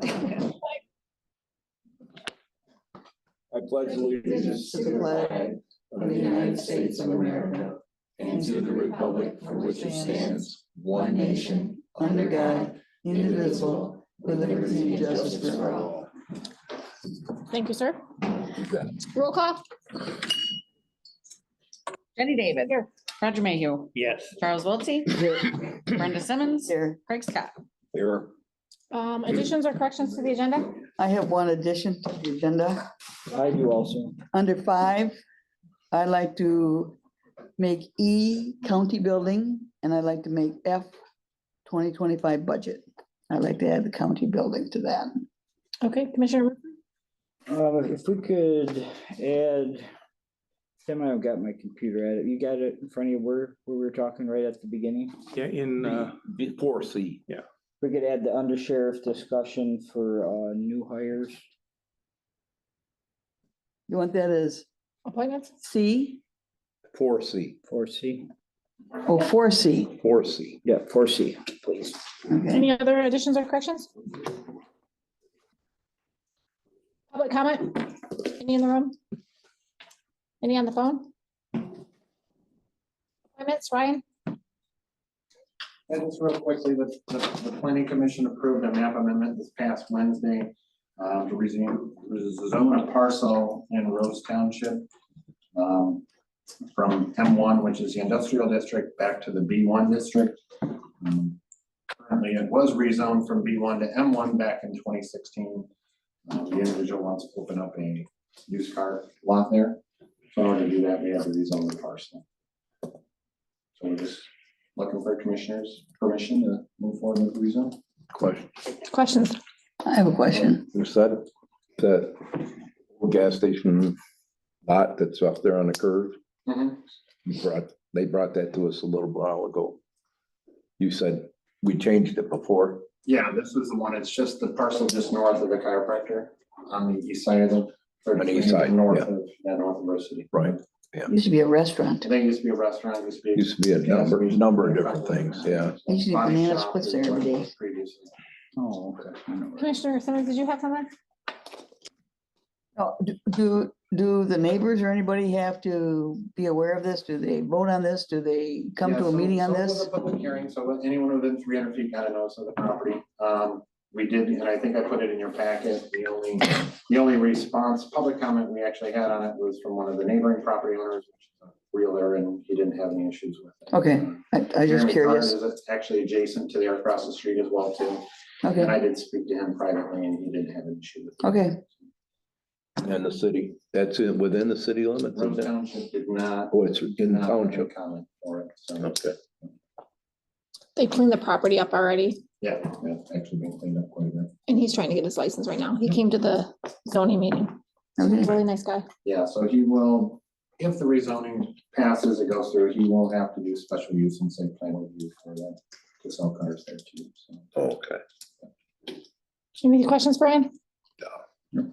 I pledge allegiance to the flag of the United States of America and to the republic for which it stands, one nation, under God, indivisible, with liberty and justice for all. Thank you, sir. Roll call. Jenny David. Here. Roger Mayhew. Yes. Charles Wiltie. Brenda Simmons. Here, Craig Scott. Here. Additions or corrections to the agenda? I have one addition to the agenda. I do also. Under 5, I'd like to make E county building, and I'd like to make F 2025 budget. I'd like to add the county building to that. Okay, Commissioner. If we could add, Tim, I've got my computer at it. You got it in front of you where we were talking right at the beginning? Yeah, in 4C, yeah. We could add the undersheriff discussion for new hires. You want that as Appointments? C? 4C, 4C. Oh, 4C. 4C. Yeah, 4C, please. Okay. Any other additions or corrections? Public comment? Any in the room? Any on the phone? Appointments, Ryan? And just real quickly, the planning commission approved a map amendment this past Wednesday to rezone a parcel in Rose Township from M1, which is the industrial district, back to the B1 district. Currently, it was rezoned from B1 to M1 back in 2016. The individual wants to open up a used car lot there. So in order to do that, we have to rezone the parcel. So we're just looking for commissioners' permission to move forward with the rezone. Question. Questions? I have a question. You said that gas station lot that's up there on the curve, they brought that to us a little while ago. You said we changed it before. Yeah, this is the one. It's just the parcel just north of the chiropractor on the east side of the. On the east side, North yeah. of, north of Rose City. Right. Used to be a restaurant. I think it used to be a restaurant, Used to be a number of different things, yeah. Usually Body banana shop splits is there every what it day. was previously. Oh, okay. I know where- Commissioner Simmons, did you have something? Oh, do the neighbors or anybody have to be aware of this? Do they vote on this? Do they come Yeah, to a so- meeting on so it was this? a public hearing, so anyone within 300 feet got a notice of the property. We did, and I think I put it in your packet. The only response, public comment we actually had on it was from one of the neighboring property owners, which is a realtor, and he didn't have any issues with it. Okay, I just Jeremy curious. Carter is actually adjacent to there across the street as well too. And Okay, I did speak to him privately and he didn't have an issue with it. okay, And the city, that's it within the city limits? Rose Township did not. Oh, it's did in not have a township. Comment for it, so, Okay. They cleaned the property up already, yeah, it's actually been cleaned up quite a bit. and he's trying to get his license right now. He came to the zoning meeting. okay. Really nice guy. Yeah, so he will, if the rezoning passes, it goes through, he will have to do special use and site plan review for that, to sell cars there too, so. Okay, Any questions, Brian? No.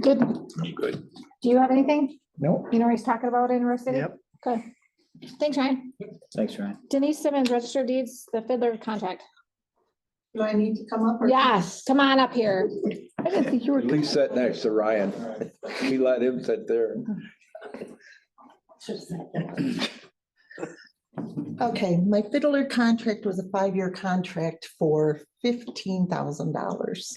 Good. I'm good. Do you have anything? Nope. You know what he's talking about in Rose City? Yep. Okay. Thanks, Ryan. Thanks, Ryan. Denise Simmons, Register of Deeds, the Fiddler contract. Do I need to come up? Yes, come on up here. I didn't think you were. Please sit next to Ryan. We let him sit there. Okay, my fiddler contract was a 5-year contract for $15,000.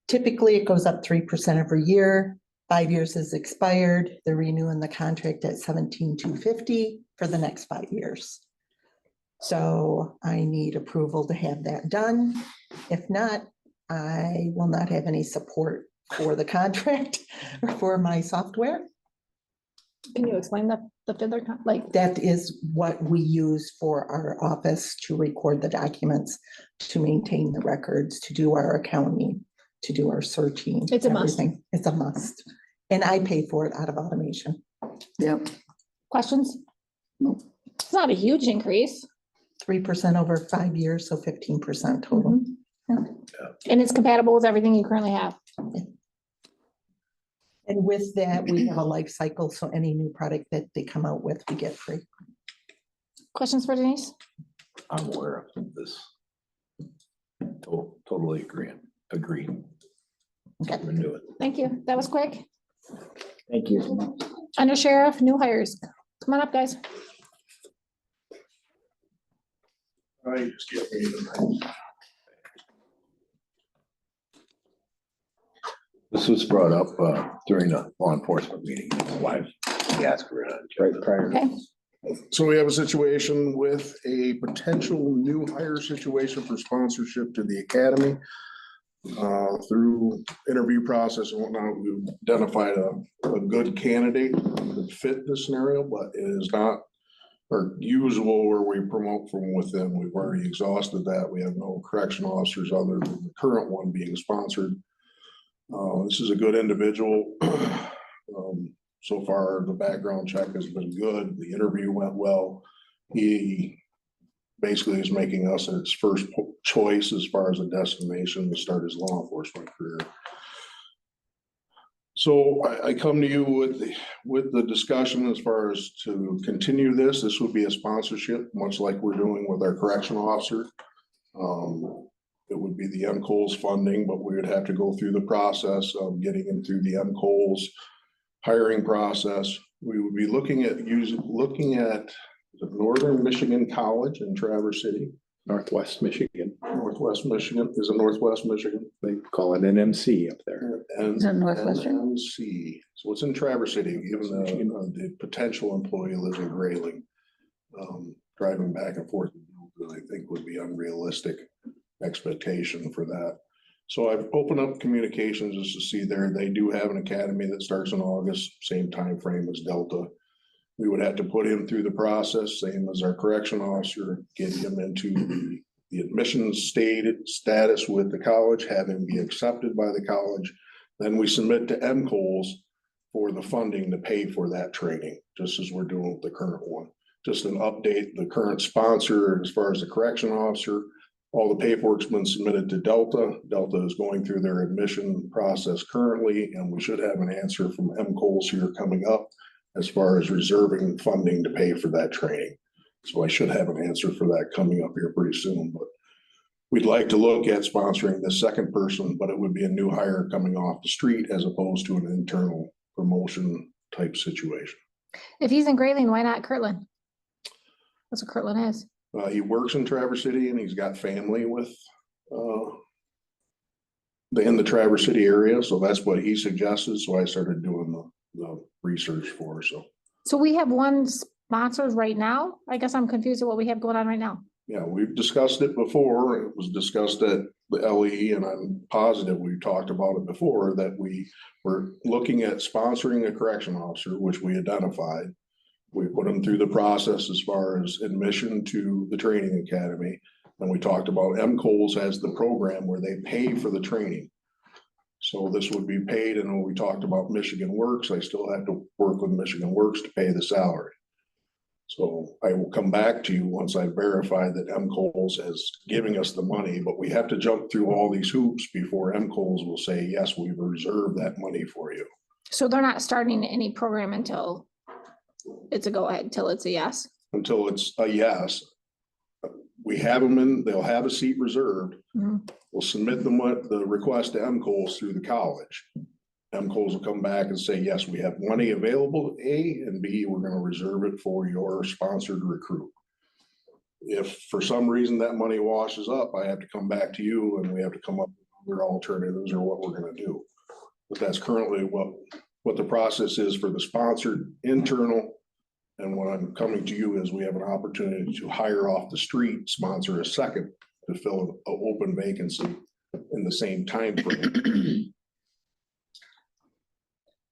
Typically, it goes up 3% every year. 5 years has expired. They're renewing the contract at $17,250 for the next 5 years. So I need approval to have that done. If not, I will not have any support for the contract or for my software. Can you explain the Fiddler, like, That is what we use for our office to record the documents, to maintain the records, to do our accounting, to do our searching. It's a must. everything. It's a must. And I pay for it out of automation. Yep. questions? Nope. It's not a huge increase, 3% over 5 years, so 15% total. and it's compatible with everything you currently have. And with that, we have a life cycle, so any new product that they come out with, we get free. Questions for Denise? I'm aware of this. Totally agreeing. Agreed. Okay. We're do it. Thank you. That was quick. Thank you. Under sheriff, new hires. Come on up, guys. I just get me the- This was brought up during the law enforcement meeting. Why? He asked for it. Right prior. Okay. So we have a situation with a potential new hire situation for sponsorship to the academy. Through interview process and whatnot, we identified a good candidate that fit the scenario, but it is not our usual where we promote from within. We've already exhausted that. We have no correctional officers other than the current one being sponsored. This is a good individual. So far, the background check has been good. The interview went well. He basically is making us its first choice as far as a destination to start his law enforcement career. So I come to you with the discussion as far as to continue this. This would be a sponsorship, much like we're doing with our correctional officer. It would be the MCOLS funding, but we would have to go through the process of getting him through the MCOLS hiring process. We would be looking at the Northern Michigan College in Traverse City. Northwest Michigan. Northwest Michigan, is it Northwest Michigan? They call it an MC up there. And Is it Northwestern? NMC. So it's in Traverse City, even though the potential employee lives in Grayling. Driving back and forth, I think would be unrealistic expectation for that. So I've opened up communications just to see there, they do have an academy that starts in August, same time frame as Delta. We would have to put him through the process, same as our correction officer, get him into the admissions status with the college, have him be accepted by the college. Then we submit to MCOLS for the funding to pay for that training, just as we're doing with the current one. Just an update, the current sponsor, as far as the correction officer, all the paperwork's been submitted to Delta. Delta is going through their admission process currently, and we should have an answer from MCOLS here coming up as far as reserving funding to pay for that training. So I should have an answer for that coming up here pretty soon, but we'd like to look at sponsoring the second person, but it would be a new hire coming off the street as opposed to an internal promotion type situation. If he's in Grayling, why not Kirtland? That's what Kirtland is. He works in Traverse City and he's got family with in the Traverse City area. So that's what he suggested. So I started doing the research for, So we have one sponsor right now? I guess I'm confused at what we have going on right now. yeah, we've discussed it before. It was discussed at the LE, and I'm positive we talked about it before, that we were looking at sponsoring a correction officer, which we identified. We put them through the process as far as admission to the training academy. And we talked about MCOLS as the program where they pay for the training. So this would be paid, and when we talked about Michigan Works, I still have to work with Michigan Works to pay the salary. So I will come back to you once I verify that MCOLS is giving us the money, but we have to jump through all these hoops before MCOLS will say, yes, we've reserved that money for you. So they're not starting any program until it's a go ahead, until it's a yes. Until it's a yes. We have them in, they'll have a seat reserved. Mhm. We'll submit the request to MCOLS through the college. MCOLS will come back and say, yes, we have money available, A, and B, we're gonna reserve it for your sponsored recruit. If for some reason that money washes up, I have to come back to you and we have to come up with other alternatives or what we're gonna do. But that's currently what the process is for the sponsored internal. And what I'm coming to you is we have an opportunity to hire off the street, sponsor a second to fill an open vacancy in the same time frame.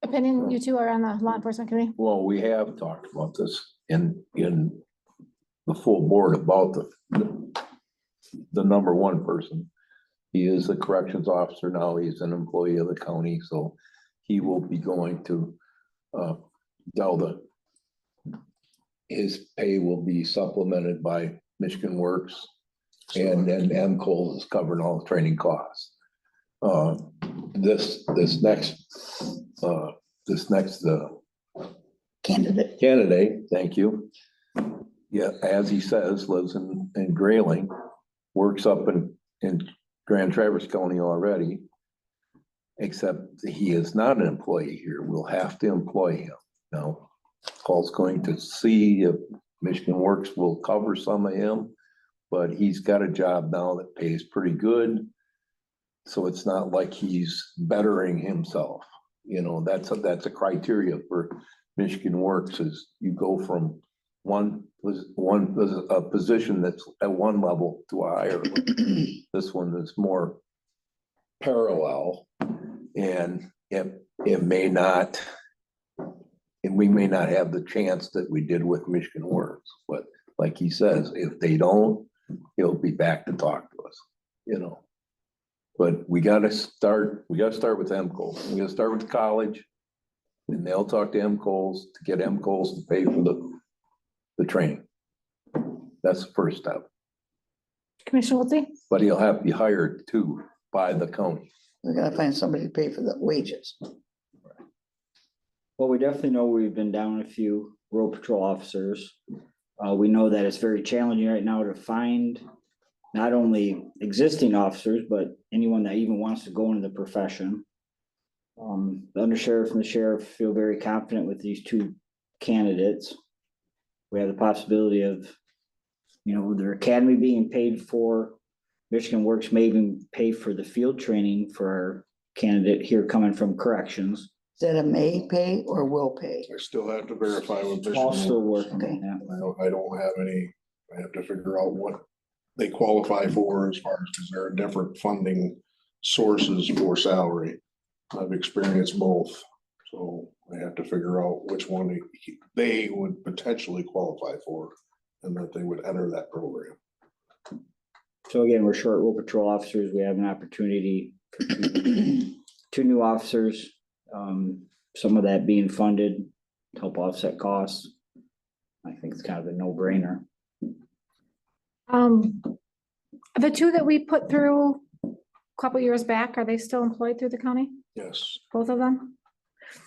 Opinion, you two are on the law enforcement committee? Well, we have talked about this in the full board about the number one person. He is a corrections officer now. He's an employee of the county, so he will be going to Delta. His pay will be supplemented by Michigan Works, and then MCOLS is covering all the training costs. This next candidate, thank you. Yeah, as he says, lives in Grayling, works up in Grand Traverse County already. Except he is not an employee here. We'll have to employ him. Now, Paul's going to see if Michigan Works will cover some of him, but he's got a job now that pays pretty good. So it's not like he's bettering himself. You know, that's a criteria for Michigan Works is you go from a position that's at one level to a higher level. This one is more parallel, and it may not, and we may not have the chance that we did with Michigan Works, but like he says, if they don't, he'll be back to talk to us, you know. But we gotta start with MCOs. We gotta start with the college, and they'll talk to MCOs to get MCOs to pay for the training. That's the first step, Commissioner Wiltie? but he'll have to be hired too by the county. We gotta find somebody to pay for the wages. Well, we definitely know we've been down a few road patrol officers. We know that it's very challenging right now to find not only existing officers, but anyone that even wants to go into the profession. The undersheriff and the sheriff feel very confident with these two candidates. We have the possibility of, you know, their academy being paid for. Michigan Works may even pay for the field training for our candidate here coming from corrections. Is that a may pay or will pay? I still have to verify with Michigan. All still Works. working on that. I don't have any, I have to figure out what they qualify for as far as, because there are different funding sources for salary. I've experienced both, so I have to figure out which one they would potentially qualify for and that they would enter that program. So again, we're short road patrol officers. We have an opportunity for two new officers. Some of that being funded to help offset costs. I think it's kind of a no-brainer. The two that we put through a couple years back, are they still employed through the county? Yes, Both of them?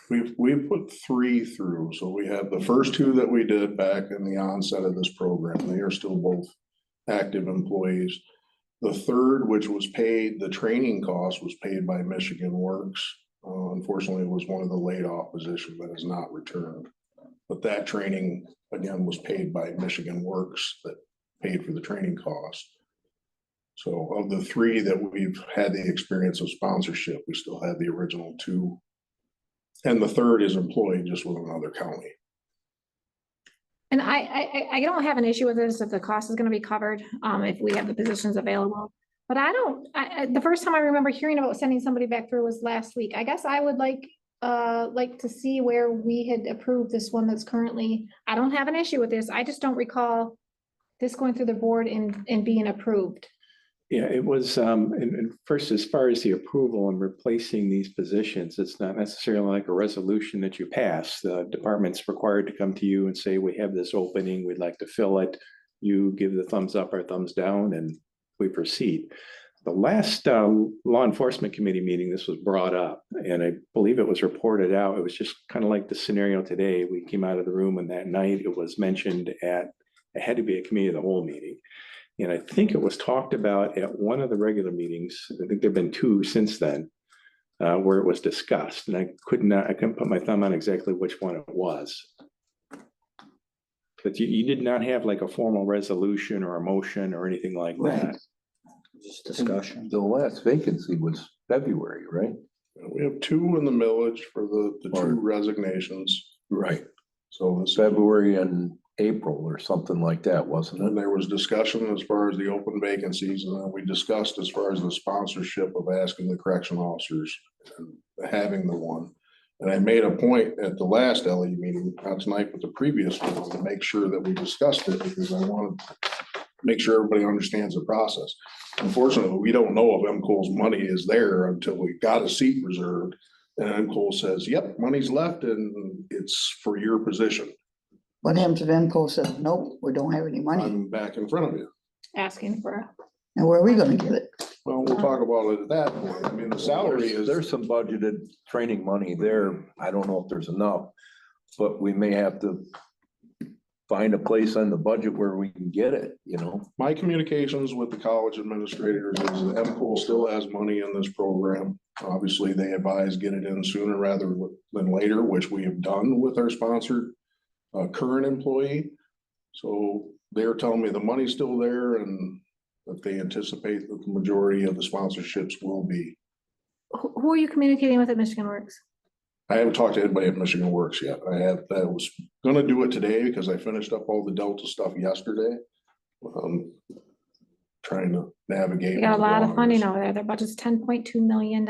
we've put 3 through, so we have the first 2 that we did back in the onset of this program. They are still both active employees. The third, which was paid, the training cost was paid by Michigan Works. Unfortunately, it was one of the laid off positions that is not returned. But that training, again, was paid by Michigan Works that paid for the training cost. So of the 3 that we've had the experience of sponsorship, we still have the original 2. And the third is employed just with another county. And I don't have an issue with this if the cost is gonna be covered, if we have the positions available. But the first time I remember hearing about sending somebody back through was last week. I guess I would like to see where we had approved this one that's currently, I don't have an issue with this. I just don't recall this going through the board and being approved. Yeah, it was, and first, as far as the approval and replacing these positions, it's not necessarily like a resolution that you pass. The department's required to come to you and say, we have this opening, we'd like to fill it. You give the thumbs up or thumbs down and we proceed. The last law enforcement committee meeting, this was brought up, and I believe it was reported out. It was just kind of like the scenario today. We came out of the room and that night it was mentioned it had to be a committee of the whole meeting. And I think it was talked about at one of the regular meetings. I think there've been 2 since then, where it was discussed, and I couldn't put my thumb on exactly which one it was. But you did not have like a formal resolution or a motion or anything like that. Just discussion. The last vacancy was February, right? We have 2 in the millage for the 2 resignations. Right. So this February and April or something like that, wasn't And it? there was discussion as far as the open vacancies, and then we discussed as far as the sponsorship of asking the correction officers and having the one. And I made a point at the last LE meeting, not tonight, but the previous one, to make sure that we discussed it, because I wanted to make sure everybody understands the process. Unfortunately, we don't know if MCO's money is there until we got a seat reserved. And MCO says, yep, money's left and it's for your position. What happens if MCO says, nope, we don't have any money? I'm back in front of you. Asking for, And where are we gonna get it? Well, we'll talk about it at that point. I mean, the salary is. There's some budgeted training money there. I don't know if there's enough, but we may have to find a place on the budget where we can get it, you know? My communications with the college administrators is that MCOL still has money in this program. Obviously, they advise get it in sooner rather than later, which we have done with our sponsored current employee. So they're telling me the money's still there and that they anticipate that the majority of the sponsorships will be. Who are you communicating with at Michigan Works? I haven't talked to anybody at Michigan Works yet. I was gonna do it today because I finished up all the Delta stuff yesterday. Trying to navigate. They got a with the lot of funding waters. over there. Their budget's $10.2 million.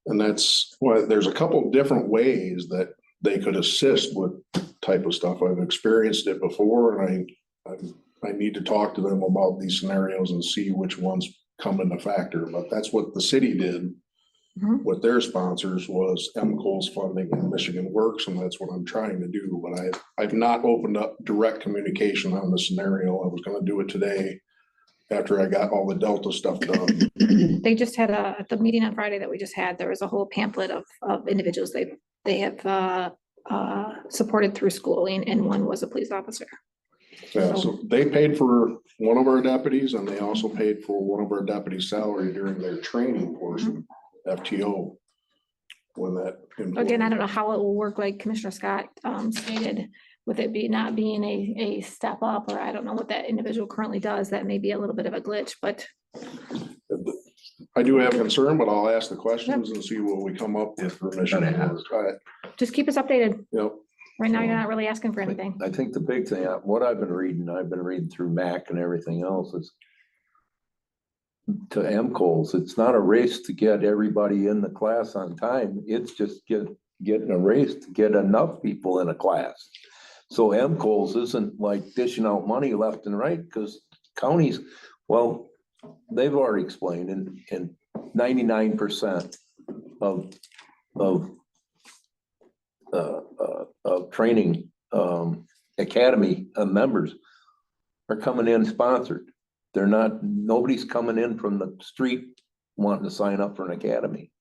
And that's why there's a couple different ways that they could assist with type of stuff. I've experienced it before and I need to talk to them about these scenarios and see which ones come into factor. But that's what the city did with their sponsors was MCOL's funding and Michigan Works, and that's what I'm trying to do. But I've not opened up direct communication on the scenario. I was gonna do it today after I got all the Delta stuff done. They just had at the meeting on Friday that we just had, there was a whole pamphlet of individuals they have supported through schooling, and one was a police officer. Yeah, so they paid for one of our deputies and they also paid for one of our deputies' salary during their training portion, FTO. When that. Again, I don't know how it will work, like Commissioner Scott stated, with it not being a step up, or I don't know what that individual currently does, that may be a little bit of a glitch, but. I do have concern, but I'll ask the questions and see what we come up with for Michigan Works. Just keep us updated. Yep. Right now, you're not really asking for anything. I think the big thing, what I've been reading through MAC and everything else is to MCOLs, it's not a race to get everybody in the class on time. It's just getting a race to get enough people in a class. So MCOLs isn't like dishing out money left and right because counties, well, they've already explained and 99% of training academy members are coming in sponsored. They're not, nobody's coming in from the street wanting to sign up for an academy.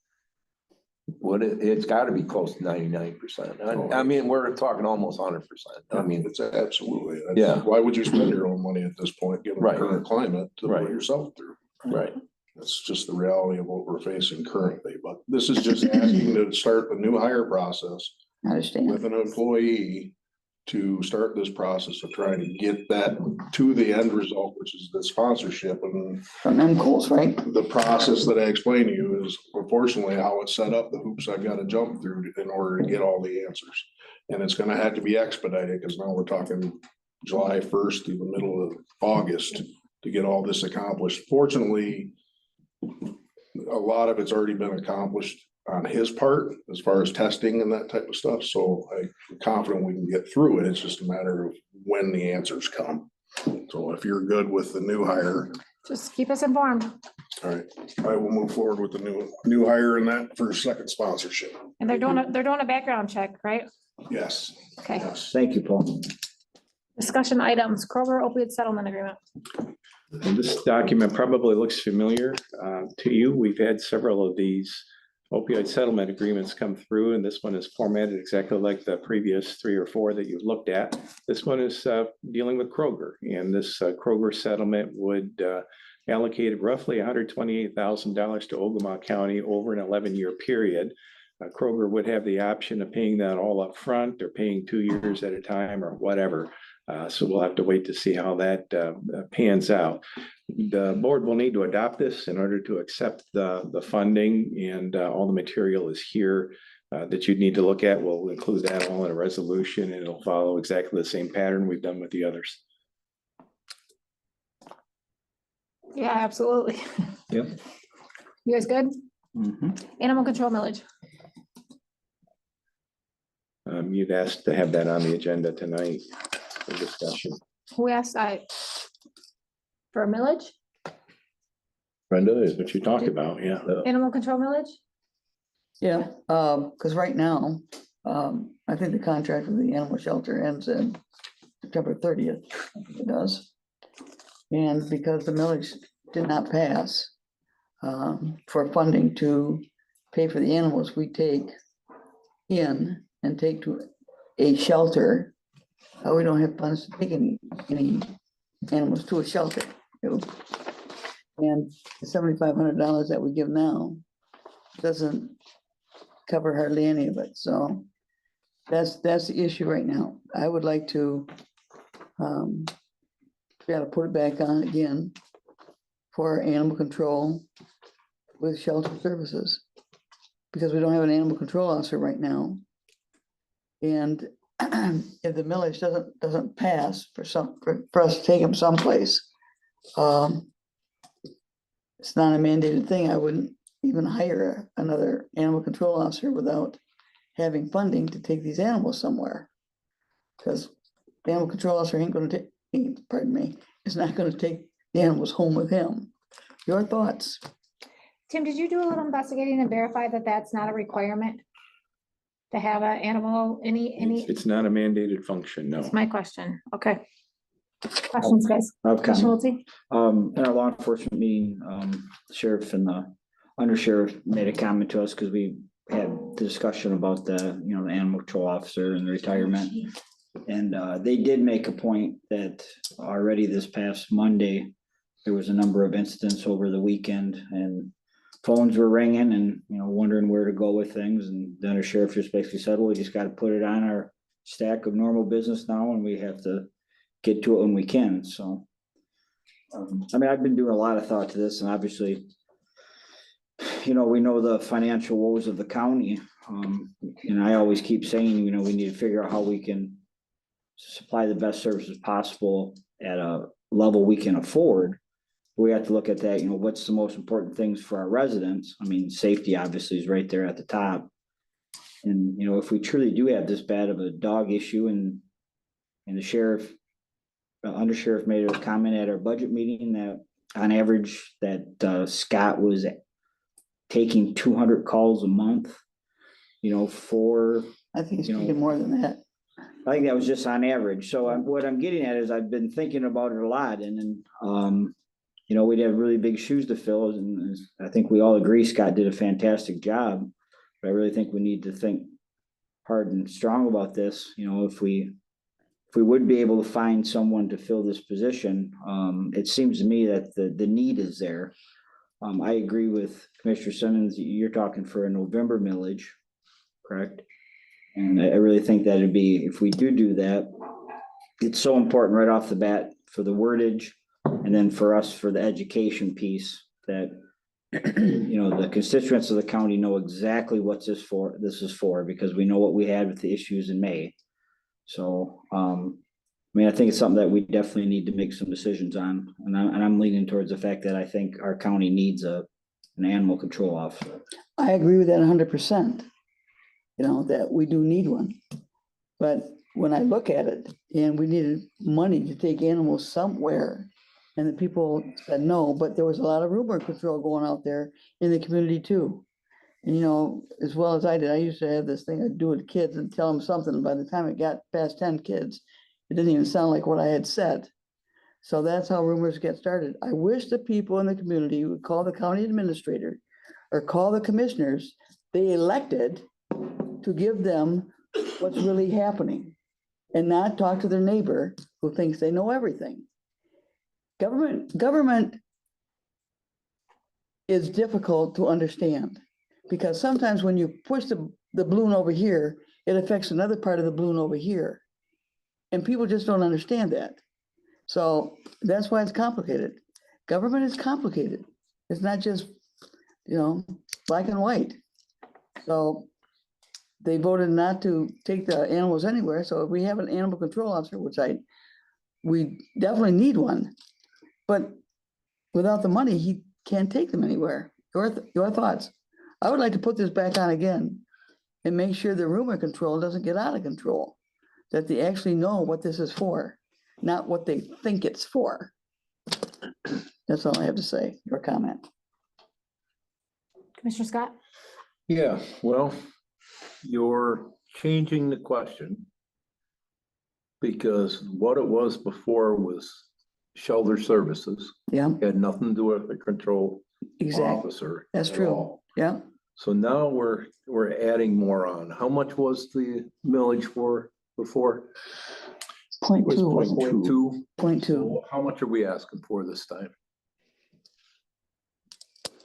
It's got to be close to 99%. I mean, we're talking almost 100%. I mean, It's absolutely. Yeah. Why would you spend your own money at this point, given the Right. current climate to Right. put yourself through? right. That's just the reality of what we're facing currently. But this is just asking to start the new hire process I understand. with an employee to start this process of trying to get that to the end result, which is the sponsorship. And From MCOs, right? the process that I explained to you is unfortunately how it's set up, the hoops I've got to jump through in order to get all the answers. And it's gonna have to be expedited because now we're talking July 1st through the middle of August to get all this accomplished. Fortunately, a lot of it's already been accomplished on his part as far as testing and that type of stuff. So I'm confident we can get through it. It's just a matter of when the answers come. So if you're good with the new hire, Just keep us informed. all right, I will move forward with the new hire in that for a second sponsorship. And they're doing a background check, right? Yes. Okay. Yes. Thank you, Paul. Discussion items, Kroger opioid settlement agreement. And this document probably looks familiar to you. We've had several of these opioid settlement agreements come through, and this one is formatted exactly like the previous 3 or 4 that you've looked at. This one is dealing with Kroger, and this Kroger settlement would allocate roughly $128,000 to Ogemaw County over an 11-year period. Kroger would have the option of paying that all up front or paying 2 years at a time or whatever. So we'll have to wait to see how that pans out. The board will need to adopt this in order to accept the funding, and all the material is here that you'd need to look at. We'll include that all in a resolution, and it'll follow exactly the same pattern we've done with the others. Yeah, absolutely. Yep. You guys good? Mhm. Animal control millage. You'd asked to have that on the agenda tonight for discussion. Who asked for a millage? Brenda, is What you talked about, yeah. Animal control millage? Yeah, because right now, I think the contract with the animal shelter ends in September 30th. It does. And because the millage did not pass for funding to pay for the animals, we take in and take to a shelter we don't have funds to take any animals to a shelter. And the $7,500 that we give now doesn't cover hardly any of it, so that's the issue right now. I would like to put it back on again for animal control with shelter services, because we don't have an animal control officer right now. And if the millage doesn't pass for us to take them someplace, it's not a mandated thing. I wouldn't even hire another animal control officer without having funding to take these animals somewhere. Because the animal control officer ain't gonna take, is not gonna take the animals home with him. Your thoughts? Tim, did you do a little investigating and verify that that's not a requirement? To have an animal, any, It's not a mandated function, no. that's my question, okay. Questions, guys? I've Commissioner come, Wiltie? in our law enforcement meeting, sheriff and the undersheriff made a comment to us because we had the discussion about the animal control officer and the retirement. And they did make a point that already this past Monday, there was a number of incidents over the weekend and phones were ringing and, wondering where to go with things. And the undersheriff just basically said, well, we just got to put it on our stack of normal business now and we have to get to it when we can. So, I've been doing a lot of thought to this, and obviously, we know the financial woes of the county. And I always keep saying, we need to figure out how we can supply the best services possible at a level we can afford. We have to look at that, what's the most important things for our residents? Safety obviously is right there at the top. And, if we truly do have this bad of a dog issue and the sheriff, undersheriff made a comment at our budget meeting that on average that Scott was taking 200 calls a month, for. I think it's taking more than that. I think that was just on average. So what I'm getting at is I've been thinking about it a lot and we'd have really big shoes to fill. And I think we all agree Scott did a fantastic job, but I really think we need to think hard and strong about this. If we would be able to find someone to fill this position, it seems to me that the need is there. I agree with Commissioner Simmons. You're talking for a November millage, correct? And I really think that it'd be, if we do that, it's so important right off the bat for the wordage and then for us for the education piece that, the constituents of the county know exactly what this is for, because we know what we had with the issues in May. So, I think it's something that we definitely need to make some decisions on. And I'm leaning towards the fact that I think our county needs an animal control officer. I agree with that 100%. That we do need one. But when I look at it and we needed money to take animals somewhere, and the people said no, but there was a lot of rumor control going out there in the community too. And as well as I did, I used to have this thing I'd do with kids and tell them something. By the time it got past 10 kids, it didn't even sound like what I had said. So that's how rumors get started. I wish the people in the community would call the county administrator or call the commissioners they elected to give them what's really happening and not talk to their neighbor who thinks they know everything. Government is difficult to understand because sometimes when you push the balloon over here, it affects another part of the balloon over here. And people just don't understand that. So that's why it's complicated. Government is complicated. It's not just, black and white. So they voted not to take the animals anywhere. So if we have an animal control officer, which we definitely need one, but without the money, he can't take them anywhere. Your thoughts? I would like to put this back on again and make sure the rumor control doesn't get out of control, that they actually know what this is for, not what they think it's for. That's all I have to say. Your comment. Commissioner Scott? Yeah, well, you're changing the question because what it was before was shelter services. Yeah, Had nothing to do with the control exactly. officer. That's at true. all. Yeah. So now we're adding more on. How much was the millage for before? Point Was two, point two. point two. So how much are we asking for this time?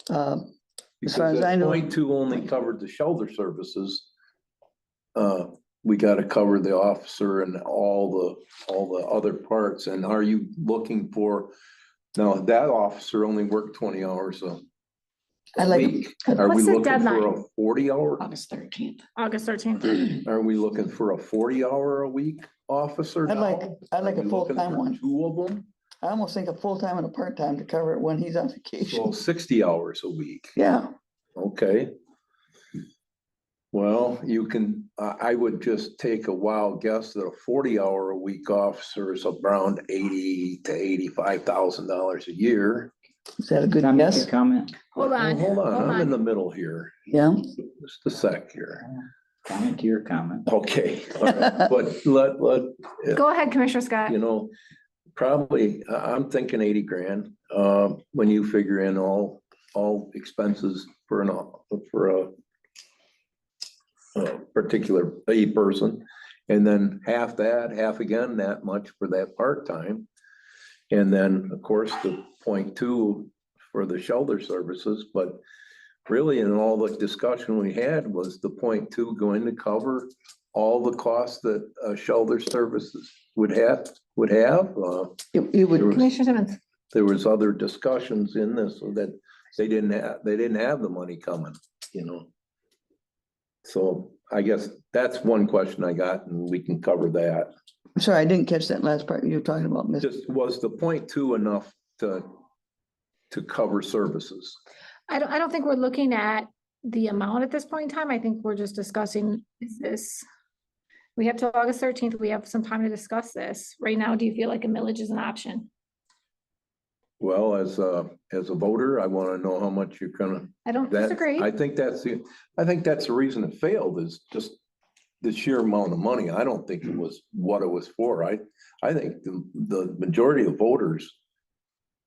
As far Because as I if know- point two only covered the shelter services. We gotta cover the officer and all the other parts, and are you looking for? Now, that officer only worked 20 hours a I like, week. Are we What's the looking for deadline? a 40-hour? August 13th. August 13th. Are we looking for a 40-hour a week officer? I'd like- now? I'd like Are a we looking full-time for one. 2 of them, I almost think a full-time and a part-time to cover it when he's on so vacation. 60 hours a week. Yeah, Okay. Well, you can, I would just take a wild guess that a 40-hour a week officer is around $80,000 to $85,000 a year. is that a good Can I make guess? a comment? Hold on, Hold hold on, I'm in on. the middle here, Yeah. just a sec here. Comment to your comment. Okay, all right, but let, Go ahead, Commissioner Scott. you know, probably, I'm thinking 80 grand, when you figure in all expenses for a particular person. And then half that, half again, that much for that part-time. And then, of course, the point two for the shelter services, but really in all the discussion we had was the point two going to cover all the costs that shelter services would have? You would, Commissioner Simmons. There was other discussions in this so that they didn't have the money coming, you know. So I guess that's one question I got, and we can cover that. I'm sorry, I didn't catch that last part you were talking about, Miss. Just, was the point two enough to cover services? I don't think we're looking at the amount at this point in time. I think we're just discussing, is this? We have till August 13th. We have some time to discuss this. Right now, do you feel like a millage is an option? Well, as a voter, I want to know how much you're gonna. I don't That, disagree. I think that's the reason it failed, is just the sheer amount of money. I don't think it was what it was for. I think the majority of voters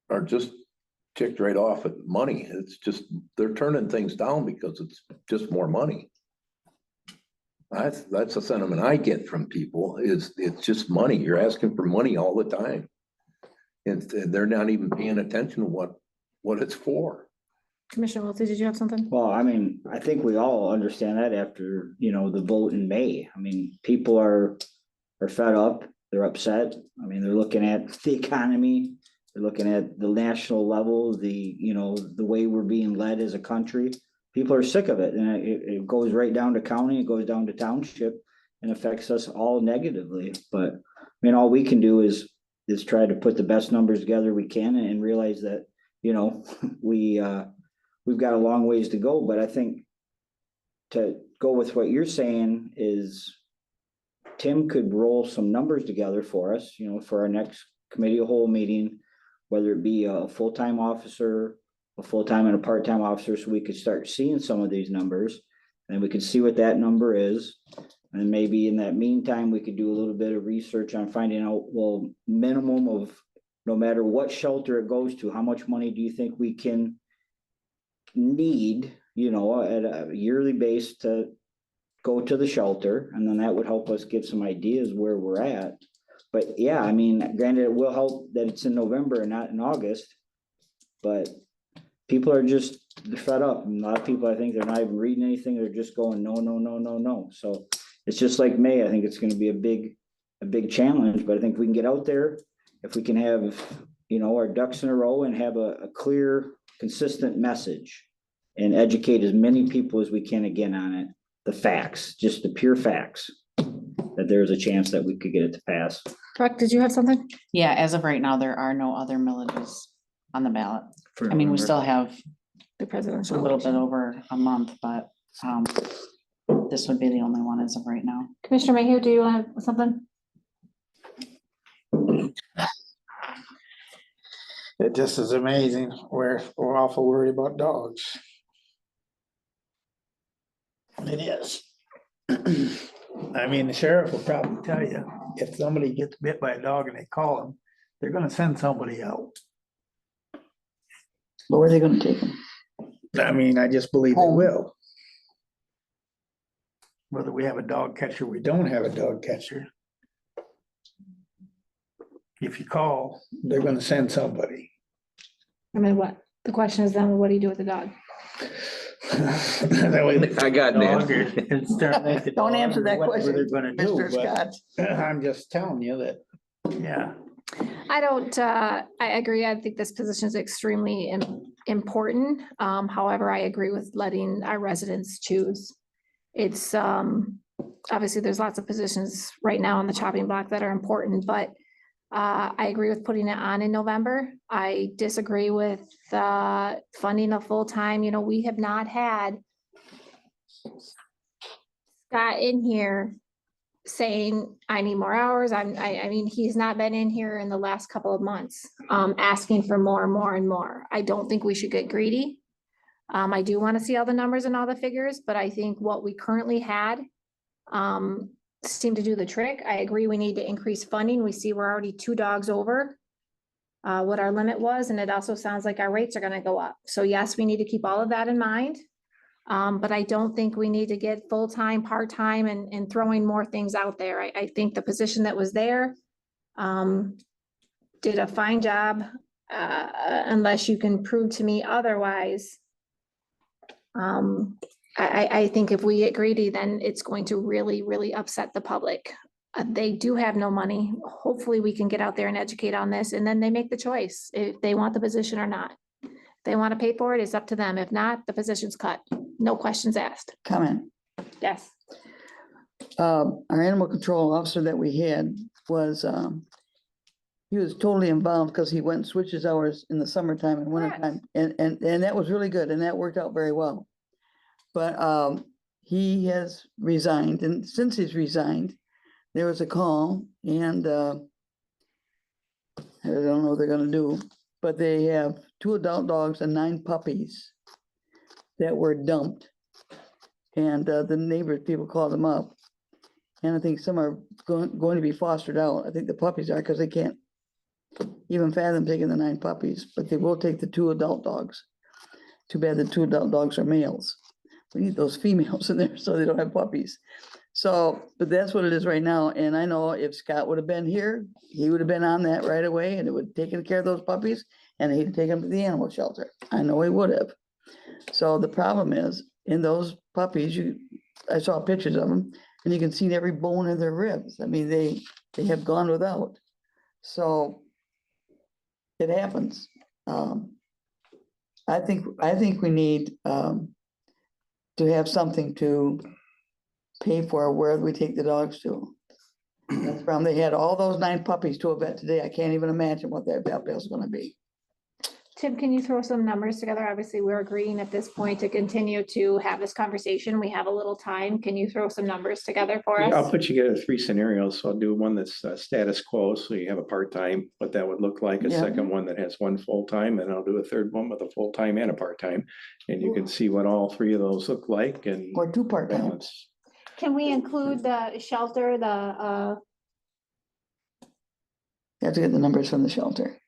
are just ticked right off at money. It's just, they're turning things down because it's just more money. That's the sentiment I get from people, is it's just money. You're asking for money all the time. And they're not even paying attention to what it's for. Commissioner Wiltie, did you have something? Well, I mean, I think we all understand that after, the vote in May. I mean, people are fed up, they're upset. I mean, they're looking at the economy, they're looking at the national level, the way we're being led as a country. People are sick of it, and it goes right down to county, it goes down to township, and affects us all negatively. But, I mean, all we can do is try to put the best numbers together we can and realize that, we've got a long ways to go. But I think to go with what you're saying is Tim could roll some numbers together for us, for our next committee of whole meeting, whether it be a full-time officer, a full-time and a part-time officer, so we could start seeing some of these numbers, and we could see what that number is. And maybe in that meantime, we could do a little bit of research on finding out, well, minimum of, no matter what shelter it goes to, how much money do you think we can need, at a yearly base to go to the shelter? And then that would help us get some ideas where we're at. But yeah, I mean, granted, it will help that it's in November and not in August, but people are just, they're fed up. And a lot of people, I think, they're not even reading anything. They're just going, no, no, no, no, no. So it's just like May. I think it's going to be a big challenge, but I think we can get out there. If we can have, our ducks in a row and have a clear, consistent message and educate as many people as we can again on it, the facts, just the pure facts, that there's a chance that we could get it to pass. Correct, did you have something? Yeah, as of right now, there are no other millages on the ballot. I mean, we still have The a presidential. little bit over a month, but this would be the only one as of right now. Commissioner Mayhew, do you have something? It just is amazing. We're awful worried about dogs. It is. I mean, the sheriff will probably tell you, if somebody gets bit by a dog and they call them, they're gonna send somebody out. But where are they gonna take them? I mean, I just believe they Home. will. Whether we have a dog catcher, we don't have a dog catcher. if you call, they're gonna send somebody. I mean, what? The question is then, what do you do with the dog? That way the I got an dog answer. or it's turned into Don't dog answer or that whatever question, they're gonna do, Mr. but Scott. I'm just telling you that, yeah. I don't, I agree. I think this position is extremely important. However, I agree with letting our residents choose. It's, obviously, there's lots of positions right now on the chopping block that are important, but I agree with putting it on in November. I disagree with funding a full-time, we have not had Scott in here saying, I need more hours. I mean, he's not been in here in the last couple of months, asking for more and more and more. I don't think we should get greedy. I do want to see all the numbers and all the figures, but I think what we currently had seemed to do the trick. I agree, we need to increase funding. We see we're already 2 dogs over what our limit was, and it also sounds like our rates are gonna go up. So yes, we need to keep all of that in mind. But I don't think we need to get full-time, part-time and throwing more things out there. I think the position that was there did a fine job, unless you can prove to me otherwise. I think if we get greedy, then it's going to really, really upset the public. They do have no money. Hopefully we can get out there and educate on this, and then they make the choice if they want the position or not. If they want to pay for it, it's up to them. If not, the position's cut. No questions asked. Comment. Yes. Our animal control officer that we had was, he was totally involved because he went and switched his hours in the summertime and wintertime. And that was really good, and that worked out very well. But he has resigned, and since he's resigned, there was a call, and I don't know what they're gonna do, but they have 2 adult dogs and 9 puppies that were dumped. And the neighbors, people called them up. And I think some are going to be fostered out. I think the puppies are, because they can't even fathom taking the 9 puppies, but they will take the 2 adult dogs. Too bad the 2 adult dogs are males. We need those females in there so they don't have puppies. So, but that's what it is right now. And I know if Scott would have been here, he would have been on that right away, and it would have taken care of those puppies, and he'd take them to the animal shelter. I know he would have. So the problem is, in those puppies, I saw pictures of them, and you can see every bone in their ribs. I mean, they have gone without. So it happens. I think we need to have something to pay for where we take the dogs to. That's the problem. They had all those 9 puppies to a vet today. I can't even imagine what that vet bill is gonna be. Tim, can you throw some numbers together? Obviously, we're agreeing at this point to continue to have this conversation. We have a little time. Can you throw some numbers together for Yeah, I'll us? put together 3 scenarios. So I'll do one that's status quo. So you have a part-time, what that would look like. A Yeah. second one that has 1 full-time, and I'll do a third one with a full-time and a part-time. And you can see what all 3 of those look like and Or 2 part-time. balance. Can we include the shelter, You have to get the numbers from the shelter.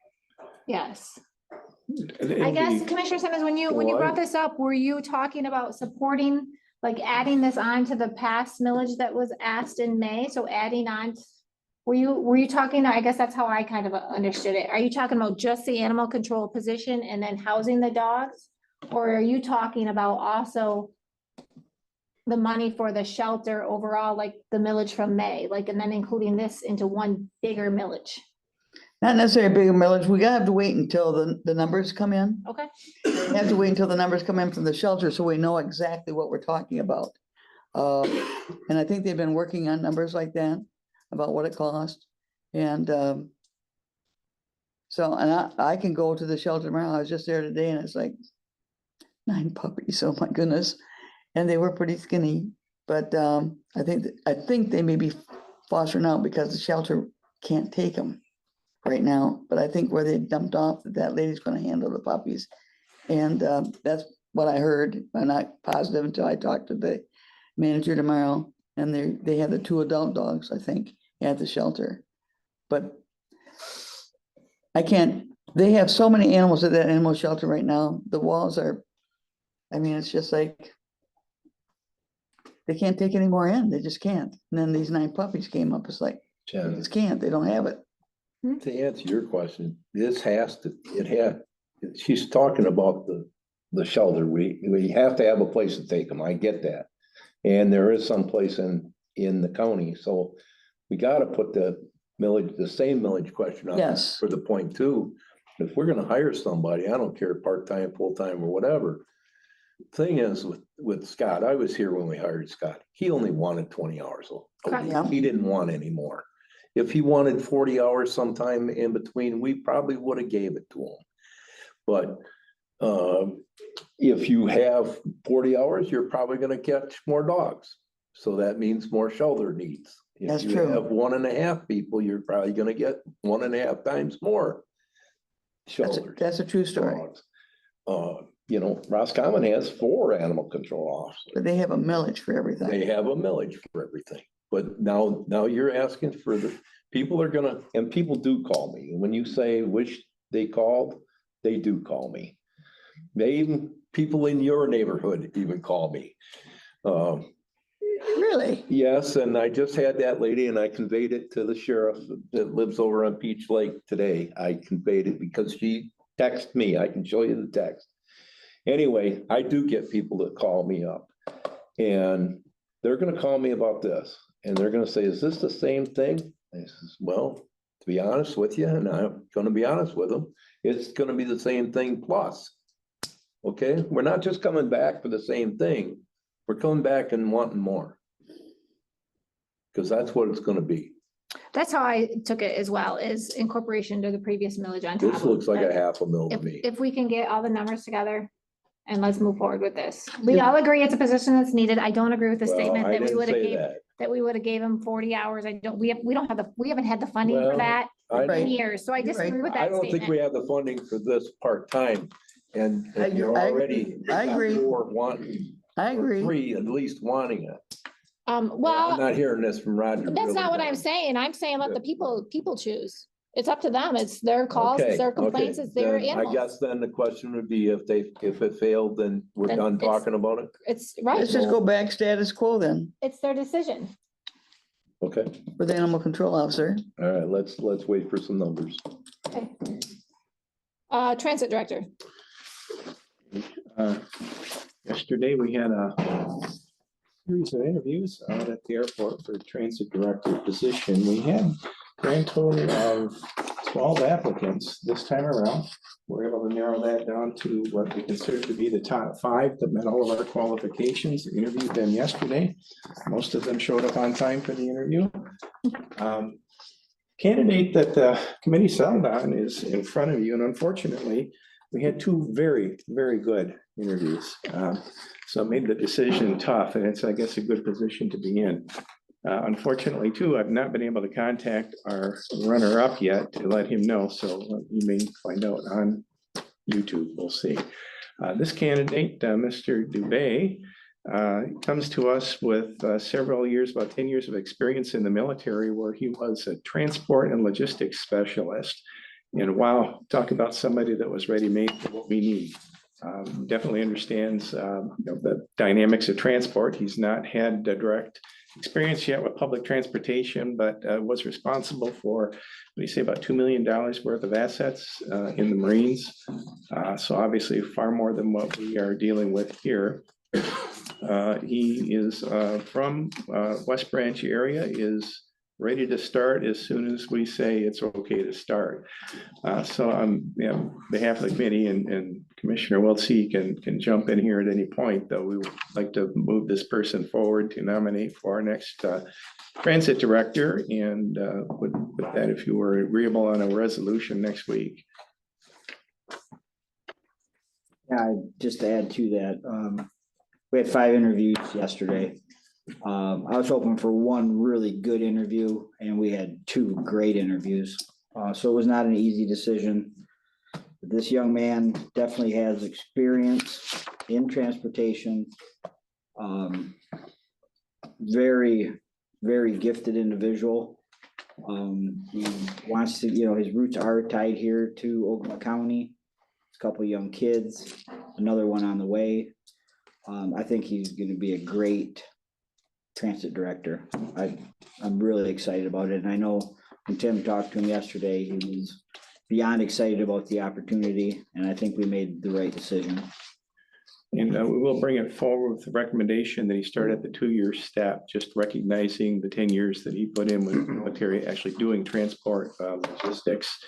yes. It'll I guess be- Commissioner Simmons, when you brought this up, were you talking about supporting, like adding this on to the past millage that was asked in May? So adding on, were you talking, I guess that's how I kind of understood it. Are you talking about just the animal control position and then housing the dogs? Or are you talking about also the money for the shelter overall, like the millage from May, like, and then including this into one bigger millage? Not necessarily a bigger millage. We gotta have to wait until the numbers come in. Okay. We have to wait until the numbers come in from the shelter so we know exactly what we're talking about. And I think they've been working on numbers like that, about what it costs. And so, and I can go to the shelter tomorrow. I was just there today, and it's like 9 puppies. Oh my goodness. And they were pretty skinny, but I think they may be fostering out because the shelter can't take them right now. But I think where they dumped off, that lady's gonna handle the puppies. And that's what I heard. I'm not positive until I talk to the manager tomorrow. And they have the 2 adult dogs, I think, at the shelter. But they have so many animals at that animal shelter right now. The walls are, I mean, it's just like, they can't take any more in. They just can't. And then these 9 puppies came up. It's like, they just can't. They don't have it. To answer your question, she's talking about the shelter. We have to have a place to take them. I get that. And there is some place in the county, so we gotta put the same millage question on Yes. for the point too. If we're gonna hire somebody, I don't care part-time, full-time or whatever. Thing is with Scott, I was here when we hired Scott. He only wanted 20 hours a Correct. week. Yeah. He didn't want any more. If he wanted 40 hours sometime in between, we probably would have gave it to him. But if you have 40 hours, you're probably gonna catch more dogs. So that means more shelter needs. That's If you true. have 1.5 people, you're probably gonna get 1.5 times more shelters. That's a true story. Dogs. Roscommon has 4 animal control officers. But they have a millage for everything. They have a millage for everything. But now you're asking for people are gonna, and people do call me. When you say wish they called, they do call me. People in your neighborhood even call me. Really? Yes, and I just had that lady and I conveyed it to the sheriff that lives over on Peach Lake today. I conveyed it because she texted me. I can show you the text. Anyway, I do get people that call me up and they're gonna call me about this. And they're gonna say, is this the same thing? I says, well, to be honest with you, and I'm gonna be honest with them, it's gonna be the same thing plus. Okay, we're not just coming back for the same thing. We're coming back and wanting more. Because that's what it's gonna be. That's how I took it as well, is incorporation to the previous millage on top. This of looks like it. a $500,000 to If, me. if we can get all the numbers together and let's move forward with this. We all agree it's a position that's needed. I don't agree with the Well, statement I that we didn't would have say gave, that. that we would have gave them 40 hours. We haven't had the funding for Well, that I in Right. years. So I You're disagree right. with I that don't think we statement. have the funding for this part-time. And I you're agree. already. I agree. 4 wanting, I agree. 3 at least wanting it. I'm Well, not hearing this from Roger. that's really, not what though. I'm saying. I'm saying let Yeah. the people choose. It's up to them. It's their calls, it's Okay, their complaints, okay. it's their Then I animals. guess then the question would be if it failed, then we're Then done it's- talking about it. It's right. Let's just go back status quo then It's their decision. Okay, for the animal control officer. all right, let's wait for some numbers. Okay. Transit director. Yesterday, we had a series of interviews out at the airport for the transit director position. We had a grand total of 12 applicants this time around. We're able to narrow that down to what we consider to be the top 5 that met all of our qualifications. Interviewed them yesterday. Most of them showed up on time for the interview. Candidate that the committee settled on is in front of you, and unfortunately, we had 2 very, very good interviews. So it made the decision tough, and it's, I guess, a good position to be in. Unfortunately, too, I've not been able to contact our runner-up yet to let him know, so you may find out on YouTube, we'll see. This candidate, Mr. Dubé, comes to us with several years, about 10 years of experience in the military, where he was a transport and logistics specialist. And wow, talk about somebody that was ready-made for what we need. Definitely understands the dynamics of transport. He's not had direct experience yet with public transportation, but was responsible for, what do you say, about $2 million worth of assets in the Marines. So obviously far more than what we are dealing with here. He is from West Branch area, is ready to start as soon as we say it's okay to start. So on behalf of the committee and Commissioner Wiltsey can jump in here at any point, though we would like to move this person forward to nominate for our next transit director, and with that, if you were agreeable on a resolution next week. Yeah, just to add to that, we had 5 interviews yesterday. I was hoping for 1 really good interview, and we had 2 great interviews. So it was not an easy decision. This young man definitely has experience in transportation. Very, very gifted individual. He wants to, his roots are tied here to Ogemaw County. A couple young kids, another one on the way. I think he's going to be a great transit director. I'm really excited about it, and I know when Tim talked to him yesterday, he was beyond excited about the opportunity, and I think we made the right decision. And we will bring it forward with the recommendation that he start at the 2-year step, just recognizing the 10 years that he put in with military, actually doing transport logistics.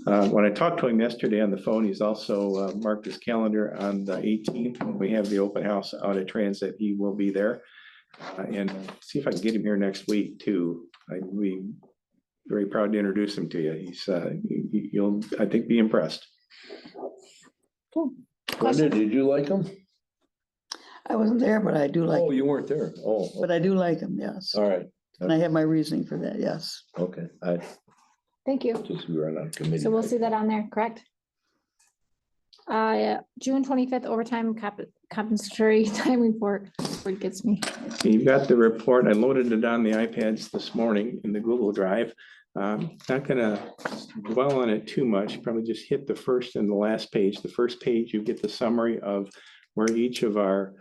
When I talked to him yesterday on the phone, he's also marked his calendar on the 18th. When we have the open house out at Transit, he will be there. And see if I can get him here next week too. I'd be very proud to introduce him to you. He's, you'll, I think, be impressed. Brenda, did you like him? I wasn't there, but I do like, Oh, you weren't there. Oh, but I do like him, yes. all right. And I have my reasoning for that, yes. Okay, I Thank you. just, we were on a committee. So we'll see that on there, correct? Yeah, June 25th overtime compensatory time report, where it gets me. You've got the report. I loaded it on the iPads this morning in the Google Drive. Not gonna dwell on it too much, probably just hit the first and the last page. The first page, you get the summary of where each of our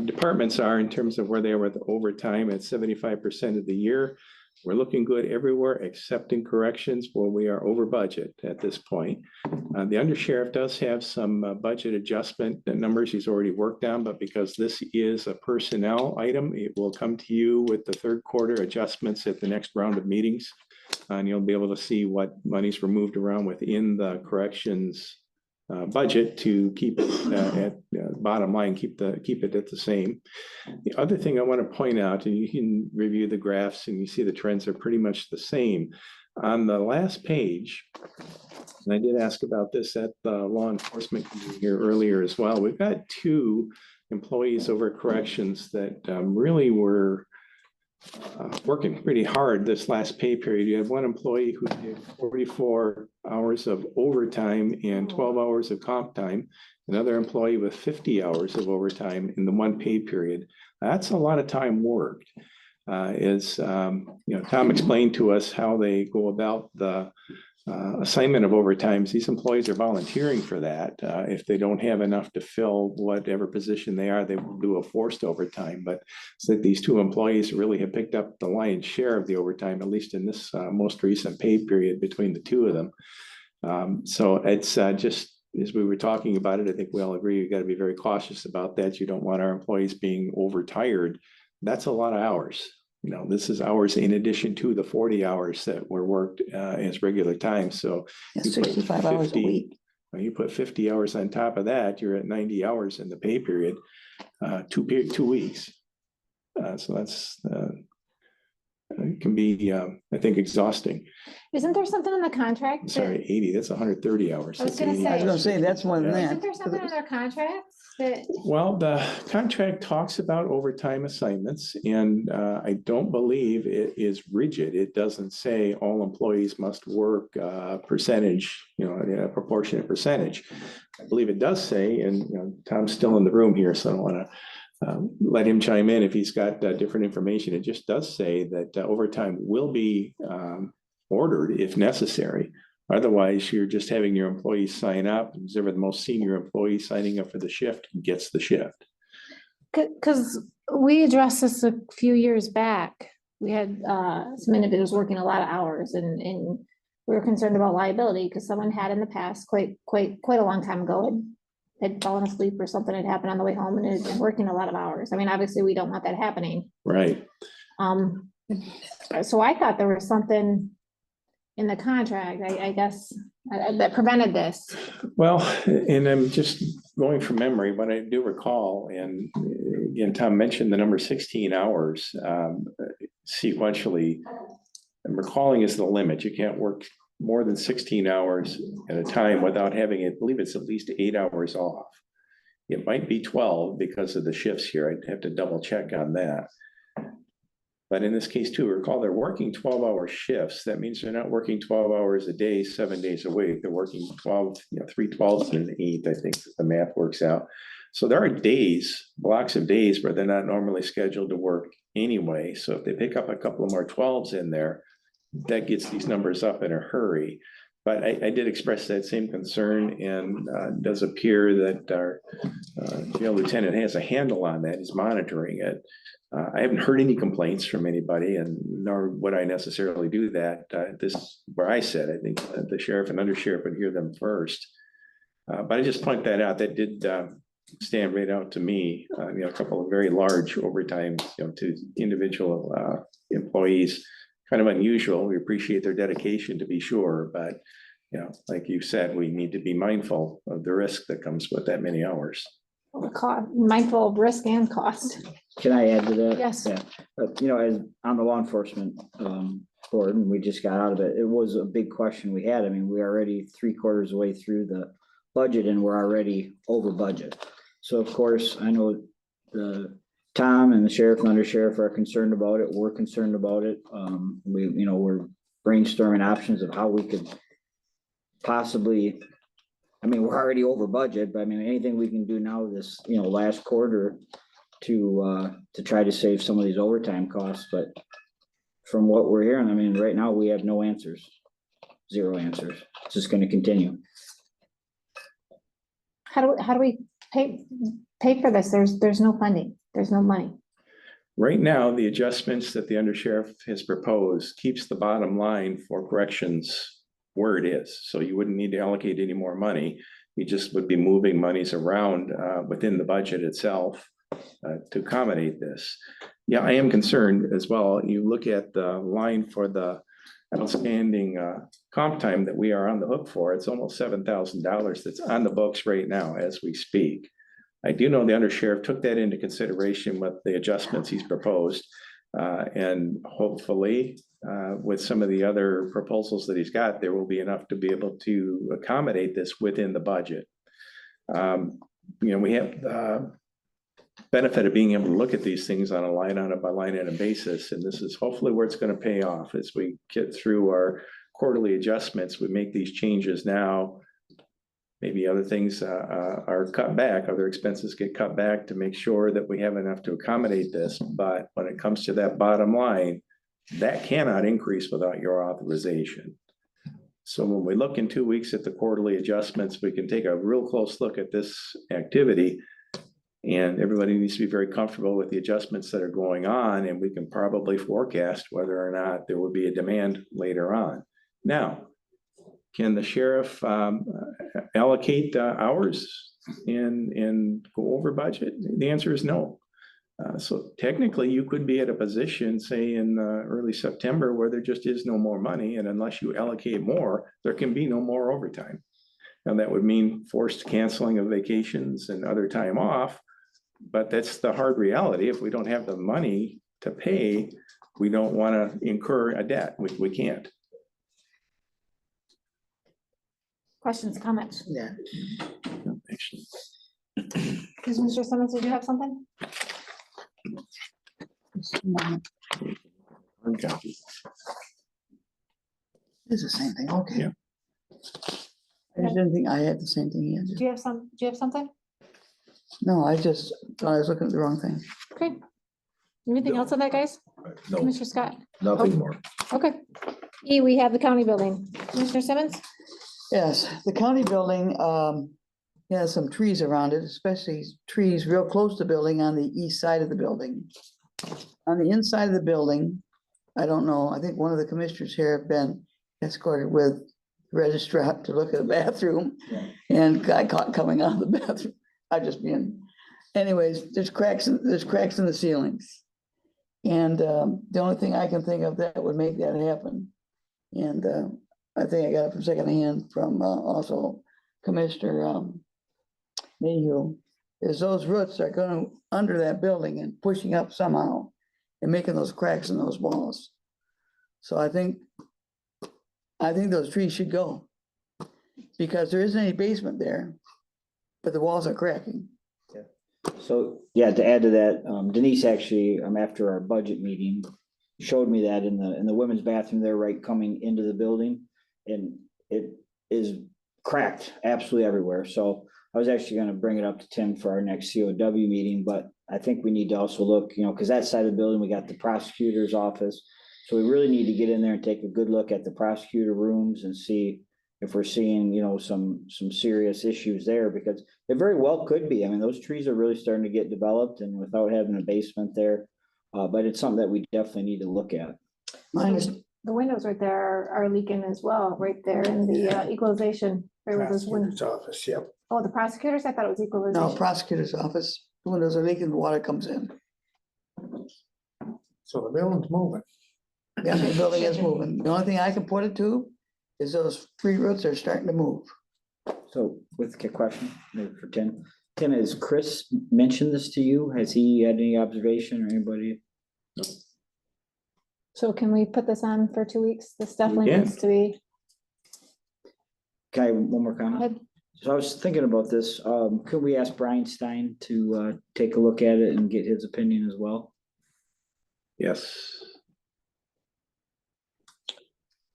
departments are in terms of where they are with overtime at 75% of the year. We're looking good everywhere except in corrections where we are over budget at this point. The undersheriff does have some budget adjustment numbers he's already worked on, but because this is a personnel item, it will come to you with the third quarter adjustments at the next round of meetings. And you'll be able to see what monies were moved around within the corrections budget to keep it at bottom line, keep it at the same. The other thing I want to point out, and you can review the graphs and you see the trends are pretty much the same. On the last page, and I did ask about this at the law enforcement committee here earlier as well, we've got 2 employees over corrections that really were working pretty hard this last pay period. You had one employee who did 44 hours of overtime and 12 hours of comp time. Another employee with 50 hours of overtime in the one pay period. That's a lot of time worked. Tom explained to us how they go about the assignment of overtimes. These employees are volunteering for that. If they don't have enough to fill whatever position they are, they will do a forced overtime. But so these 2 employees really have picked up the lion's share of the overtime, at least in this most recent pay period between the 2 of them. So it's just, as we were talking about it, I think we all agree, you got to be very cautious about that. You don't want our employees being overtired. That's a lot of hours. You know, this is hours in addition to the 40 hours that were worked as regular time. So It's 65 hours a week. you put 50 hours on top of that, you're at 90 hours in the pay period, 2 weeks. So that's, it can be, I think, exhausting. Isn't there something in the contract? Sorry, 80, that's 130 hours. I was That's gonna 80 say- I was gonna say, that's more than Yeah. that. Isn't there something in our contracts that, Well, the contract talks about overtime assignments, and I don't believe it is rigid. It doesn't say all employees must work percentage, a proportionate percentage. I believe it does say, and Tom's still in the room here, so I don't want to let him chime in if he's got different information. It just does say that overtime will be ordered if necessary. Otherwise, you're just having your employees sign up, and whoever the most senior employee signing up for the shift gets the shift. because we addressed this a few years back. We had some individuals working a lot of hours and we were concerned about liability because someone had in the past quite a long time ago had fallen asleep or something had happened on the way home and had been working a lot of hours. I mean, obviously, we don't want that happening. Right. So I thought there was something in the contract, I guess, that prevented this. Well, and I'm just going from memory, but I do recall, and again, Tom mentioned the number 16 hours sequentially. I'm recalling is the limit. You can't work more than 16 hours at a time without having, I believe it's at least 8 hours off. It might be 12 because of the shifts here. I'd have to double check on that. But in this case too, recall they're working 12-hour shifts. That means they're not working 12 hours a day, 7 days a week. They're working 12, 3 12s and an 8, I think the math works out. So there are days, blocks of days where they're not normally scheduled to work anyway. So if they pick up a couple of more 12s in there, that gets these numbers up in a hurry. But I did express that same concern, and it does appear that our jail lieutenant has a handle on that, he's monitoring it. I haven't heard any complaints from anybody, and nor would I necessarily do that. This, where I said, I think the sheriff and undersheriff would hear them first. But I just point that out, that did stand right out to me, a couple of very large overtime, to individual employees. Kind of unusual. We appreciate their dedication, to be sure, but like you said, we need to be mindful of the risk that comes with that many hours. Mindful of risk and cost. Can I add to that? Yes. Yeah, but as on the law enforcement board, and we just got out of it, it was a big question we had. I mean, we're already 3/4 way through the budget and we're already over budget. So of course, I know Tom and the sheriff and undersheriff are concerned about it. We're concerned about it. We're brainstorming options of how we could possibly, I mean, we're already over budget, but I mean, anything we can do now this, last quarter to try to save some of these overtime costs. But from what we're hearing, I mean, right now we have no answers, 0 answers. It's just going to continue. How do we pay for this? There's no funding. There's no money. Right now, the adjustments that the undersheriff has proposed keeps the bottom line for corrections where it is. So you wouldn't need to allocate any more money. You just would be moving monies around within the budget itself to accommodate this. Yeah, I am concerned as well. You look at the line for the outstanding comp time that we are on the hook for, it's almost $7,000 that's on the books right now as we speak. I do know the undersheriff took that into consideration with the adjustments he's proposed. And hopefully with some of the other proposals that he's got, there will be enough to be able to accommodate this within the budget. We have the benefit of being able to look at these things on a line item by line item basis. And this is hopefully where it's going to pay off as we get through our quarterly adjustments. We make these changes now. Maybe other things are cut back, other expenses get cut back to make sure that we have enough to accommodate this. But when it comes to that bottom line, that cannot increase without your authorization. So when we look in 2 weeks at the quarterly adjustments, we can take a real close look at this activity. And everybody needs to be very comfortable with the adjustments that are going on. And we can probably forecast whether or not there will be a demand later on. Now, can the sheriff allocate hours and go over budget? The answer is no. So technically, you could be at a position, say in early September, where there just is no more money. And unless you allocate more, there can be no more overtime. Now, that would mean forced canceling of vacations and other time off. But that's the hard reality. If we don't have the money to pay, we don't want to incur a debt. We can't. Questions, comments? Yeah. Mr. Simmons, did you have something? It's the same thing, okay. Yeah. I just didn't think I had the same thing he had. Do you have something? No, I just thought I was looking at the wrong thing. Okay. Anything else on that, guys? No, Mr. Scott? nothing more. Okay. E, we have the county building. Mr. Simmons? Yes, the county building has some trees around it, especially trees real close to the building on the east side of the building. On the inside of the building, I don't know, I think one of the commissioners here have been escorted with registrar to look at the bathroom and got caught coming out of the bathroom. I just been, anyways, there's cracks in the ceilings. And the only thing I can think of that would make that happen. And I think I got it from secondhand from also Commissioner Mayhew, is those roots are going under that building and pushing up somehow and making those cracks in those walls. So I think those trees should go because there isn't any basement there, but the walls are cracking. So, yeah, to add to that, Denise actually, after our budget meeting, showed me that in the women's bathroom there, right, coming into the building, and it is cracked absolutely everywhere. So I was actually going to bring it up to Tim for our next COW meeting, but I think we need to also look, because that side of the building, we got the prosecutor's office. So we really need to get in there and take a good look at the prosecutor rooms and see if we're seeing, some serious issues there, because it very well could be. I mean, those trees are really starting to get developed, and without having a basement there, But it's something that we definitely need to look at. Mine is, The windows right there are leaking as well, right there in the equalization. Right where those windows. Prosecutor's office, yep. Oh, the prosecutors? I thought it was no, equalization. prosecutor's office, the windows are leaking, the water comes in. So the building's moving. Yeah, the building is moving. The only thing I can put it to is those tree roots are starting to move. So with a question maybe for Tim. Tim, has Chris mentioned this to you? Has he had any observation or anybody? So can we put this on for 2 weeks? This definitely can. needs to be. Can I have one more Go comment? ahead. So I was thinking about this. Could we ask Brian Stein to take a look at it and get his opinion as well? Yes.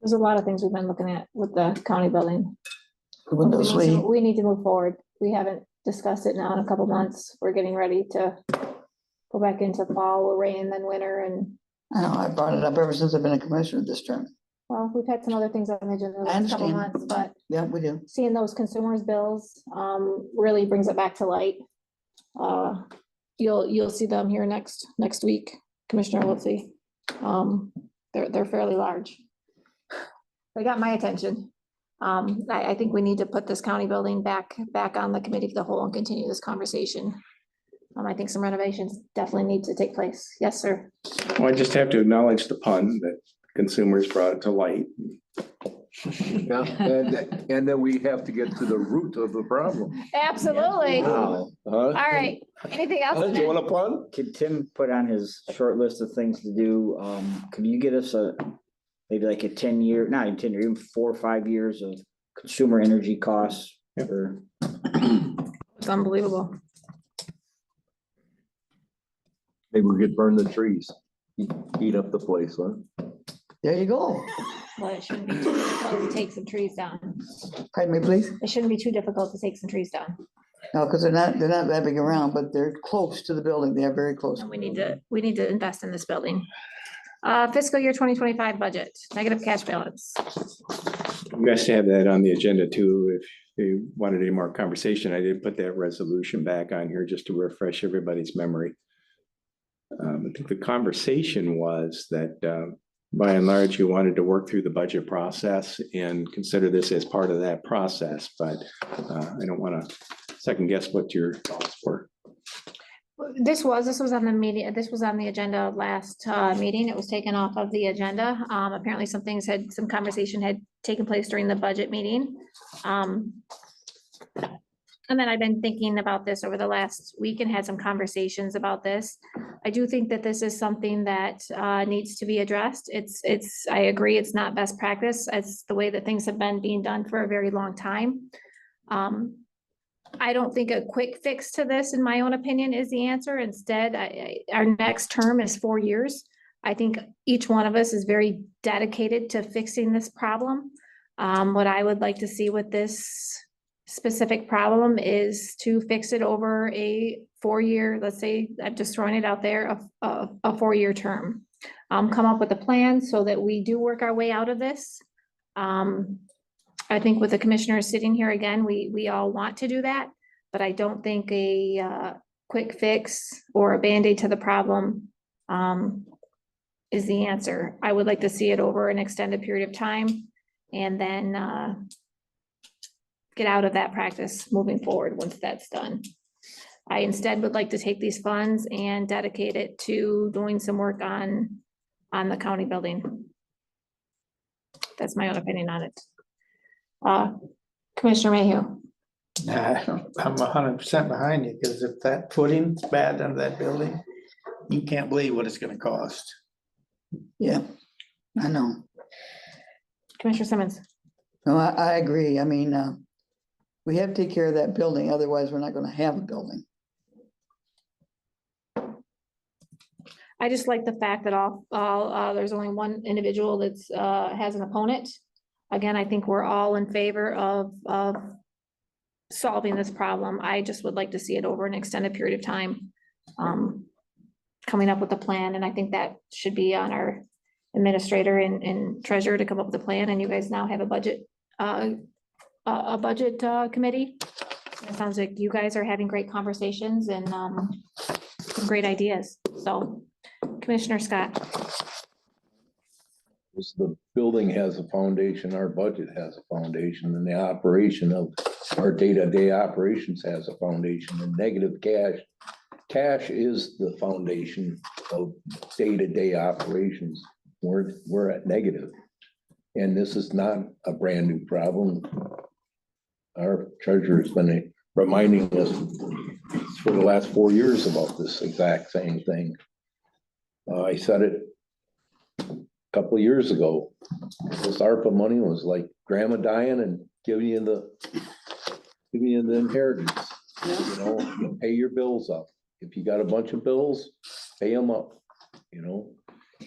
There's a lot of things we've been looking at with the county building. The windows leak. We need to move forward. We haven't discussed it now in a couple months. We're getting ready to go back into fall, rain, then winter, and I know, I brought it up ever since I've been a commissioner this term. well, we've had some other things on the agenda the I last couple understand. months, but Yeah, we do. seeing those consumers' bills really brings it back to light. You'll see them here next week, Commissioner Wiltsey. They're fairly large. They got my attention. I think we need to put this county building back on the committee of the whole and continue this conversation. I think some renovations definitely need to take place. Yes, sir. Well, I just have to acknowledge the pun that consumers brought it to light. Yeah, and then we have to get to the root of the problem. Absolutely. All Huh? right. Anything else? You want a pun? Could Tim put on his short list of things to do? Could you get us maybe like a 10-year, not even 10 year, even 4 or 5 years of consumer energy costs? Yep. Or It's unbelievable. Maybe we could burn the trees, heat up the place, huh? There you go. Well, it shouldn't be too difficult to take some trees down. Pardon me, please. It shouldn't be too difficult to take some trees down. No, because they're not that big around, but they're close to the building. They are very close. And we need to invest in this building. Fiscal year 2025 budget, negative cash balance. You guys have that on the agenda too, if you wanted any more conversation. I did put that resolution back on here just to refresh everybody's memory. I think the conversation was that by and large, you wanted to work through the budget process and consider this as part of that process, but I don't want to second guess what your thoughts were. This was on the meeting, this was on the agenda last meeting. It was taken off of the agenda. Apparently some conversation had taken place during the budget meeting. And then I've been thinking about this over the last week and had some conversations about this. I do think that this is something that needs to be addressed. I agree, it's not best practice. It's the way that things have been being done for a very long time. I don't think a quick fix to this, in my own opinion, is the answer. Instead, our next term is 4 years. I think each one of us is very dedicated to fixing this problem. What I would like to see with this specific problem is to fix it over a 4-year, let's say, I'm just throwing it out there, a 4-year term. Come up with a plan so that we do work our way out of this. I think with the commissioners sitting here again, we all want to do that, but I don't think a quick fix or a Band-Aid to the problem is the answer. I would like to see it over an extended period of time and then get out of that practice moving forward once that's done. I instead would like to take these funds and dedicate it to doing some work on the county building. That's my own opinion on it. Commissioner Mayhew. I'm 100% behind you, because if that footing's bad under that building, you can't believe what it's gonna cost. Yeah, I know. Commissioner Simmons. No, I agree. I mean, we have to take care of that building, otherwise we're not gonna have a building. I just like the fact that there's only one individual that's has an opponent. Again, I think we're all in favor of solving this problem. I just would like to see it over an extended period of time. Coming up with a plan, and I think that should be on our administrator and treasurer to come up with a plan, and you guys now have a budget committee. It sounds like you guys are having great conversations and some great ideas. So, Commissioner Commissioner Scott. Is the building has a foundation, our budget has a foundation, and the operation of our day-to-day operations has a foundation, and negative cash. Cash is the foundation of day-to-day operations. We're at negative. And this is not a brand new problem. Our treasurer has been reminding us for the last 4 years about this exact same thing. I said it couple of years ago, this ARPA money was like grandma dying and giving you the inheritance. You know, you pay your bills up. If you got a bunch of bills, pay them up, you know,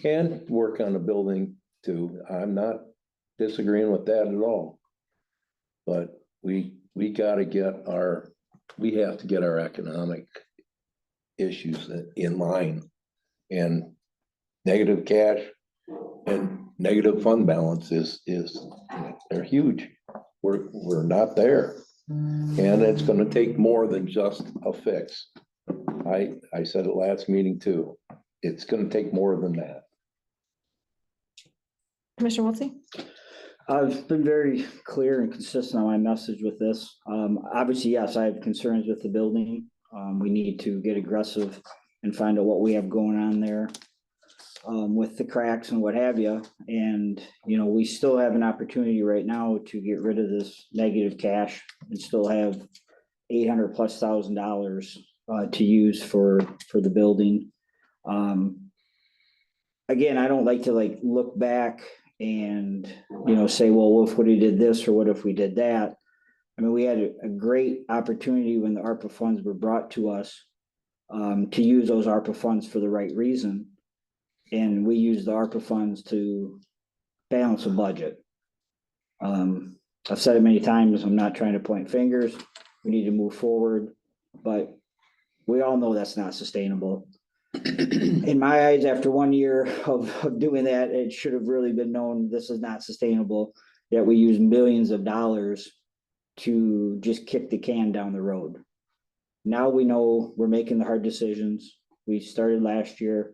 and work on the building too. I'm not disagreeing with that at all. But we have to get our economic issues in line, and negative cash and negative fund balance is they're huge. We're not there. And it's gonna take more than just a fix. I said it last meeting too. It's gonna take more than that. Commissioner Wiltie? I've been very clear and consistent on my message with this. Obviously, yes, I have concerns with the building. We need to get aggressive and find out what we have going on there. With the cracks and what have you. And, you know, we still have an opportunity right now to get rid of this negative cash and still have $800,000+ to use for the building. Again, I don't like to look back and, you know, say, well, what if we did this or what if we did that? I mean, we had a great opportunity when the ARPA funds were brought to us to use those ARPA funds for the right reason. And we use the ARPA funds to balance a budget. I've said it many times, I'm not trying to point fingers. We need to move forward, but we all know that's not sustainable. In my eyes, after 1 year of doing that, it should have really been known this is not sustainable, that we use millions of dollars to just kick the can down the road. Now we know we're making the hard decisions. We started last year.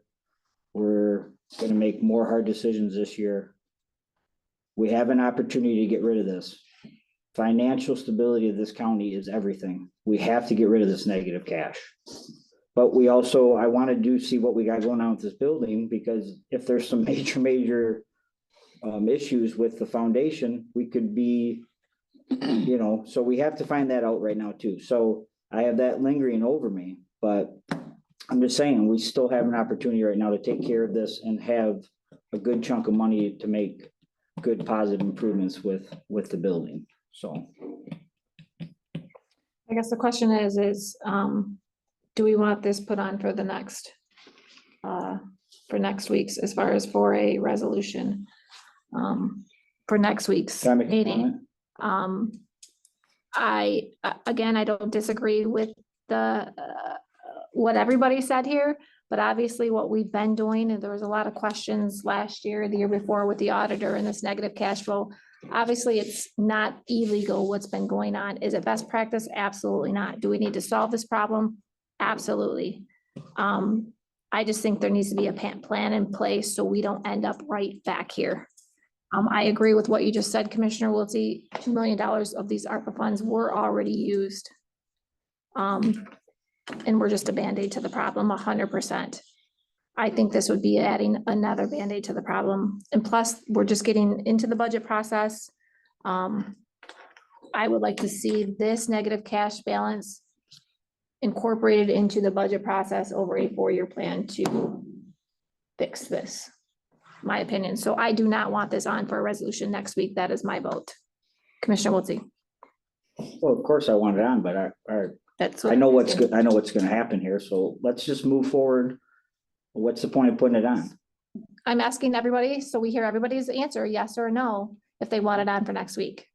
We're gonna make more hard decisions this year. We have an opportunity to get rid of this. Financial stability of this county is everything. We have to get rid of this negative cash. But we also, I want to see what we got going on with this building, because if there's some major issues with the foundation, we could be, you know, so we have to find that out right now too. So I have that lingering over me, but I'm just saying, we still have an opportunity right now to take care of this and have a good chunk of money to make good positive improvements with the building, so. I guess the question is, do we want this put on for the next, for next week's, as far as for a resolution? For next week's Can I make a meeting? comment? Again, I don't disagree with the, what everybody said here, but obviously what we've been doing, and there was a lot of questions last year, the year before with the auditor and this negative cash flow. Obviously, it's not illegal what's been going on. Is it best practice? Absolutely not. Do we need to solve this problem? Absolutely. I just think there needs to be a plan in place so we don't end up right back here. I agree with what you just said, Commissioner Wiltie. $2 million of these ARPA funds were already used. And we're just a Band-Aid to the problem, 100%. I think this would be adding another Band-Aid to the problem. And plus, we're just getting into the budget process. I would like to see this negative cash balance incorporated into the budget process over a 4-year plan to fix this, my opinion. So I do not want this on for a resolution next week. That is my vote. Commissioner Wiltie. Well, of course I want it on, but That's I know what's good. I know what's gonna happen here, so let's just move forward. What's the point of putting it on? I'm asking everybody, so we hear everybody's answer, yes or no, if they want it on for next week.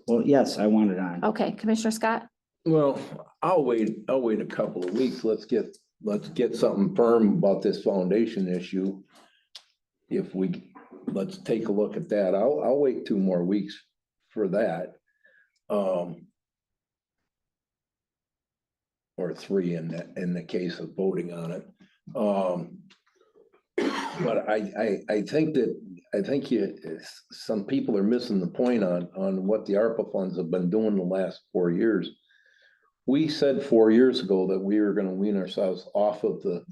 Well, yes, I want it on. Okay, Commissioner Scott? Well, I'll wait a couple of weeks. Let's get something firm about this foundation issue. Let's take a look at that. I'll wait 2 more weeks for that. Or 3 in the case of voting on it. But I think some people are missing the point on what the ARPA funds have been doing the last 4 years. We said 4 years ago that we were gonna wean ourselves off of the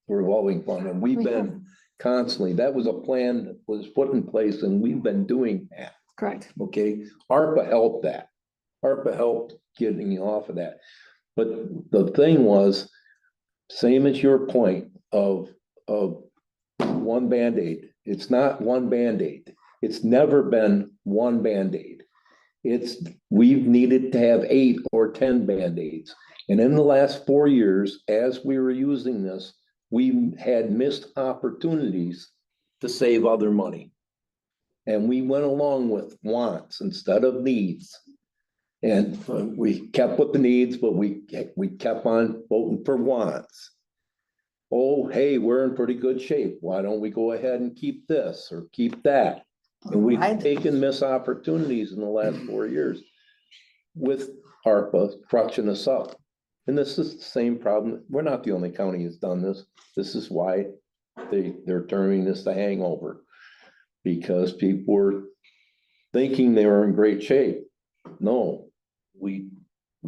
revolving fund, and we've been constantly, that was a plan that was put in place, and we've been doing that. Correct. Okay, ARPA helped that. ARPA helped getting you off of that. But the thing was, same as your point of one Band-Aid. It's not one Band-Aid. It's never been one Band-Aid. We've needed to have 8 or 10 Band-Aids. And in the last 4 years, as we were using this, we had missed opportunities to save other money. And we went along with wants instead of needs. And we kept with the needs, but we kept on voting for wants. Oh, hey, we're in pretty good shape. Why don't we go ahead and keep this or keep that? And we've taken missed opportunities in the last 4 years with ARPA crutching us up. And this is the same problem. We're not the only county that's done this. This is why they're turning this the hangover. Because people were thinking they were in great shape. No, we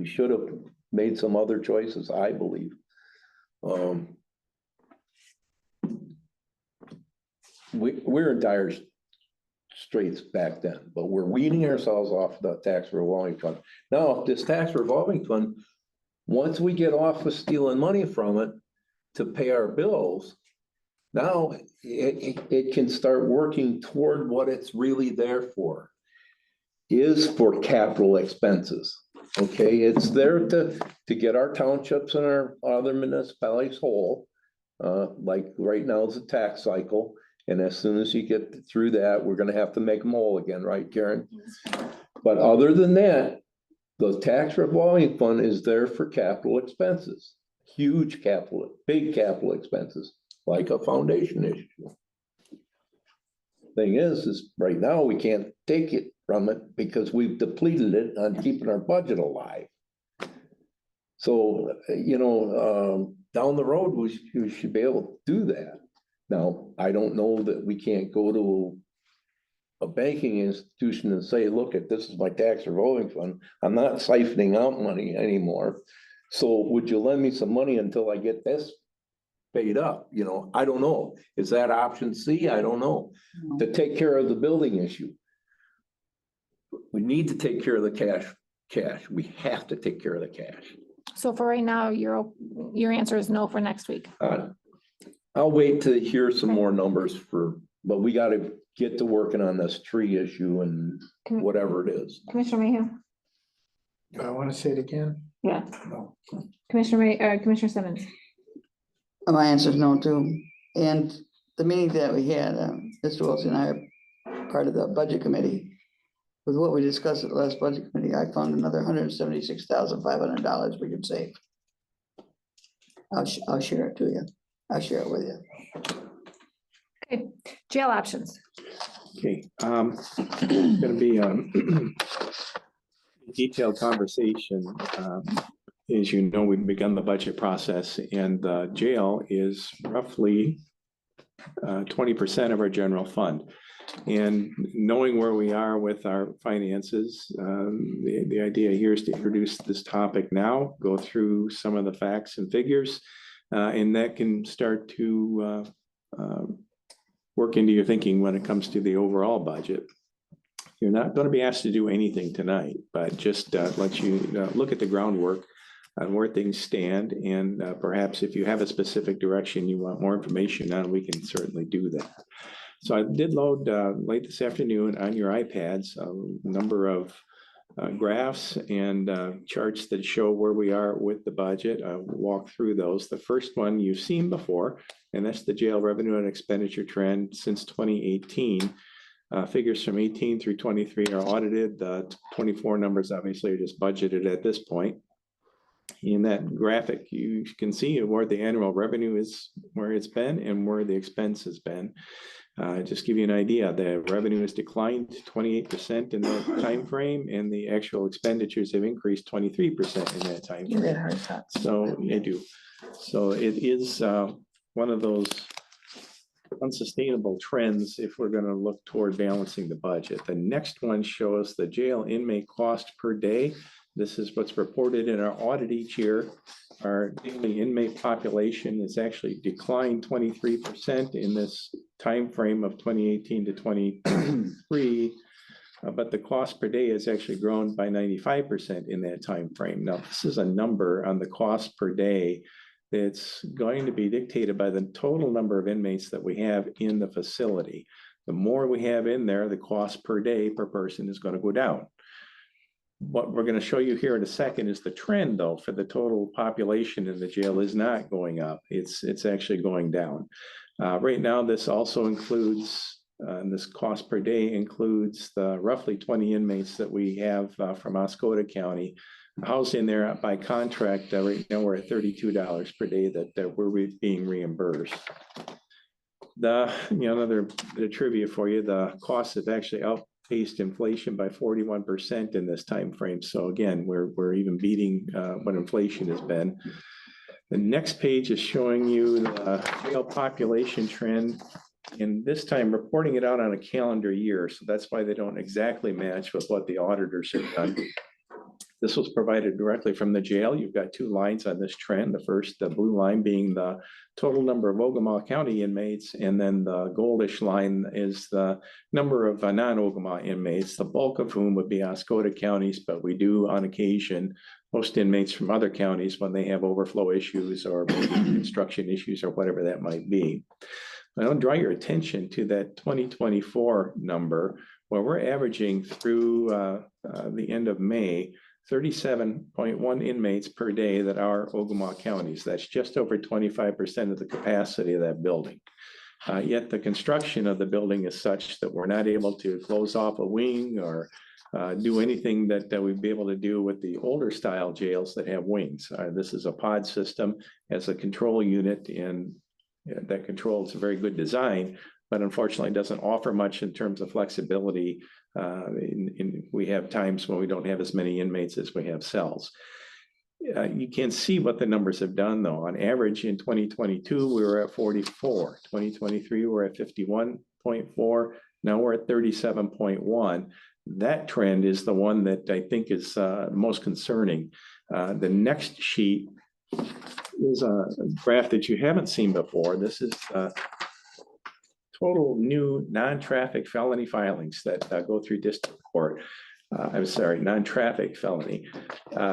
should have made some other choices, I believe. We're in dire straits back then, but we're weaning ourselves off the tax revolving fund. Now, if this tax revolving fund, once we get off of stealing money from it to pay our bills, now it can start working toward what it's really there for, is for capital expenses. Okay, it's there to get our townships and our other municipalities whole. Like right now is a tax cycle. And as soon as you get through that, we're gonna have to make them whole again, right, Karen? But other than that, the tax revolving fund is there for capital expenses, huge capital, big capital expenses, like a foundation issue. Thing is right now we can't take it from it because we've depleted it on keeping our budget alive. So, down the road, we should be able to do that. Now, I don't know that we can't go to a banking institution and say, look, this is my tax revolving fund. I'm not siphoning out money anymore. So would you lend me some money until I get this paid up? I don't know. Is that option C? I don't know. To take care of the building issue. We need to take care of the cash. We have to take care of the cash. So for right now, your answer is no for next week. I'll wait to hear some more numbers but we got to get to working on this tree issue and whatever it is. Commissioner Mayhew? Do I want to say it again? Yeah. No. Commissioner Simmons? My answer is no too. And the meeting that we had, Mr. Wilson and I are part of the budget committee. With what we discussed at the last budget committee, I found another $176,500 we could save. I'll share it to you. I'll share it with you. Okay, jail options. Okay, gonna be a detailed conversation. As you know, we've begun the budget process, and the jail is roughly 20% of our general fund. And knowing where we are with our finances, the idea here is to introduce this topic now, go through some of the facts and figures, and that can start to work into your thinking when it comes to the overall budget. You're not going to be asked to do anything tonight, but just let you look at the groundwork on where things stand, and perhaps if you have a specific direction you want more information on, we can certainly do that. So I did load late this afternoon on your iPads a number of graphs and charts that show where we are with the budget. I'll walk through those. The first one you've seen before, and that's the jail revenue and expenditure trend since 2018. Figures from 18 through 23 are audited. The 24 numbers obviously are just budgeted at this point. In that graphic, you can see where the annual revenue is, where it's been, and where the expense has been. Just give you an idea, the revenue has declined 28% in that time frame, and the actual expenditures have increased 23% in that time frame. So I do. So it is one of those unsustainable trends if we're going to look toward balancing the budget. The next one shows the jail inmate cost per day. This is what's reported in our audit each year. Our daily inmate population has actually declined 23% in this time frame of 2018 to 2023. But the cost per day has actually grown by 95% in that time frame. Now, this is a number on the cost per day that's going to be dictated by the total number of inmates that we have in the facility. The more we have in there, the cost per day per person is going to go down. What we're going to show you here in a second is the trend, though, for the total population in the jail is not going up. It's actually going down. Right now, this also includes, this cost per day includes the roughly 20 inmates that we have from Oscoda County housed in there by contract. Right now, we're at $32 per day that we're being reimbursed. Another bit of trivia for you, the costs have actually outpaced inflation by 41% in this time frame. So again, we're even beating what inflation has been. The next page is showing you the jail population trend, and this time reporting it out on a calendar year. So that's why they don't exactly match with what the auditors have done. This was provided directly from the jail. You've got two lines on this trend. The first, the blue line being the total number of Ogemaw County inmates, and then the goldish line is the number of non-Ogemaw inmates, the bulk of whom would be Oscoda counties, but we do on occasion host inmates from other counties when they have overflow issues or construction issues or whatever that might be. I don't draw your attention to that 2024 number where we're averaging through the end of May 37.1 inmates per day that are Ogemaw counties. That's just over 25% of the capacity of that building. Yet the construction of the building is such that we're not able to close off a wing or do anything that we'd be able to do with the older style jails that have wings. This is a pod system, has a control unit, and that controls a very good design, but unfortunately doesn't offer much in terms of flexibility. We have times when we don't have as many inmates as we have cells. You can see what the numbers have done, though. On average, in 2022, we were at 44. 2023, we're at 51.4. Now we're at 37.1. That trend is the one that I think is most concerning. The next sheet is a graph that you haven't seen before. This is total new non-traffic felony filings that go through district court. I'm sorry, non-traffic felony.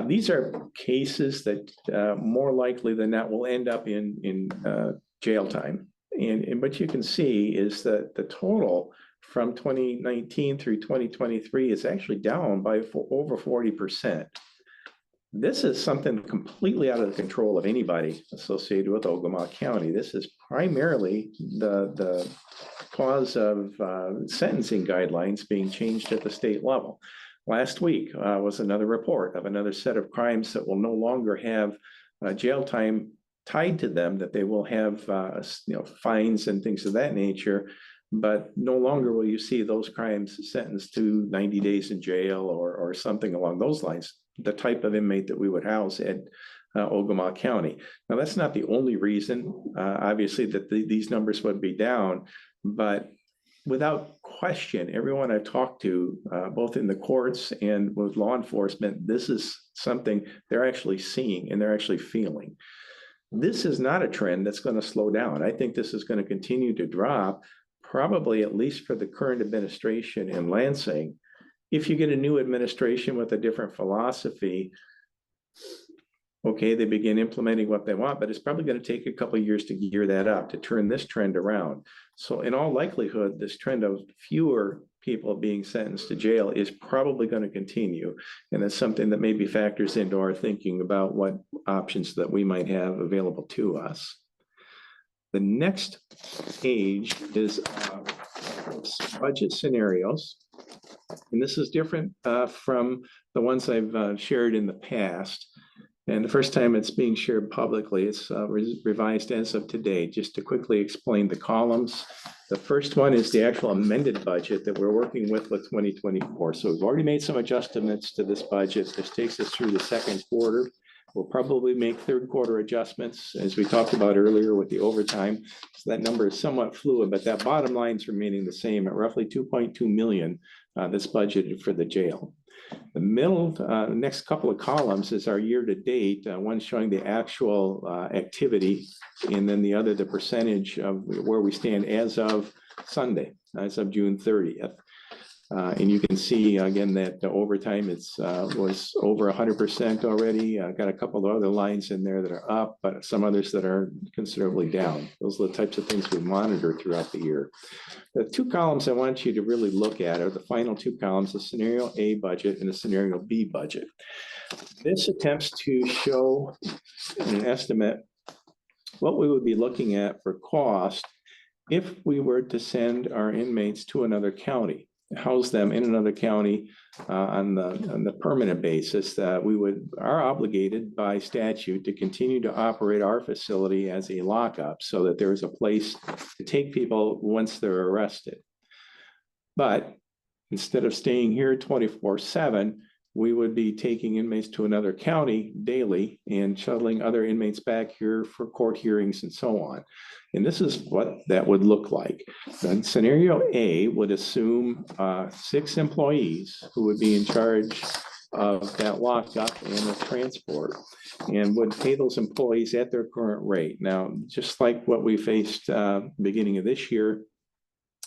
These are cases that more likely than not will end up in jail time. And what you can see is that the total from 2019 through 2023 is actually down by over 40%. This is something completely out of the control of anybody associated with Ogemaw County. This is primarily the cause of sentencing guidelines being changed at the state level. Last week was another report of another set of crimes that will no longer have jail time tied to them, that they will have fines and things of that nature, but no longer will you see those crimes sentenced to 90 days in jail or something along those lines, the type of inmate that we would house at Ogemaw County. Now, that's not the only reason, obviously, that these numbers would be down, but without question, everyone I've talked to, both in the courts and with law enforcement, this is something they're actually seeing and they're actually feeling. This is not a trend that's going to slow down. I think this is going to continue to drop, probably at least for the current administration in Lansing. If you get a new administration with a different philosophy, okay, they begin implementing what they want, but it's probably going to take a couple of years to gear that up, to turn this trend around. So in all likelihood, this trend of fewer people being sentenced to jail is probably going to continue. And it's something that maybe factors into our thinking about what options that we might have available to us. The next page is budget scenarios. And this is different from the ones I've shared in the past. And the first time it's being shared publicly, it's revised as of today. Just to quickly explain the columns. The first one is the actual amended budget that we're working with 2024. So we've already made some adjustments to this budget. This takes us through the second quarter. We'll probably make third quarter adjustments, as we talked about earlier with the overtime. So that number is somewhat fluid, but that bottom line is remaining the same at roughly 2.2 million that's budgeted for the jail. The middle, next couple of columns is our year to date, one showing the actual activity, and then the other, the percentage of where we stand as of Sunday, as of June 30th. And you can see again that the overtime was over 100% already. Got a couple of other lines in there that are up, but some others that are considerably down. Those are the types of things we monitor throughout the year. The two columns I want you to really look at are the final two columns, the scenario A budget and the scenario B budget. This attempts to show an estimate what we would be looking at for cost if we were to send our inmates to another county, house them in another county on the permanent basis. That we are obligated by statute to continue to operate our facility as a lockup so that there is a place to take people once they're arrested. But instead of staying here 24/7, we would be taking inmates to another county daily and shuttling other inmates back here for court hearings and so on. And this is what that would look like. Then scenario A would assume 6 employees who would be in charge of that lockup and the transport, and would pay those employees at their current rate. Now, just like what we faced beginning of this year,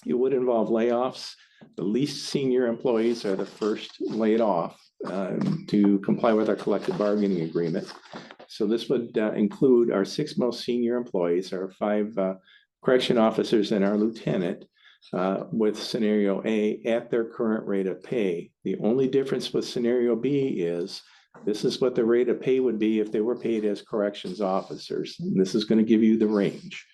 it would involve layoffs. The least senior employees are the first laid off to comply with our collective bargaining agreement. So this would include our 6 most senior employees, our 5 correction officers and our lieutenant, with scenario A at their current rate of pay. The only difference with scenario B is this is what the rate of pay would be if they were paid as corrections officers. And this is going to give you the range.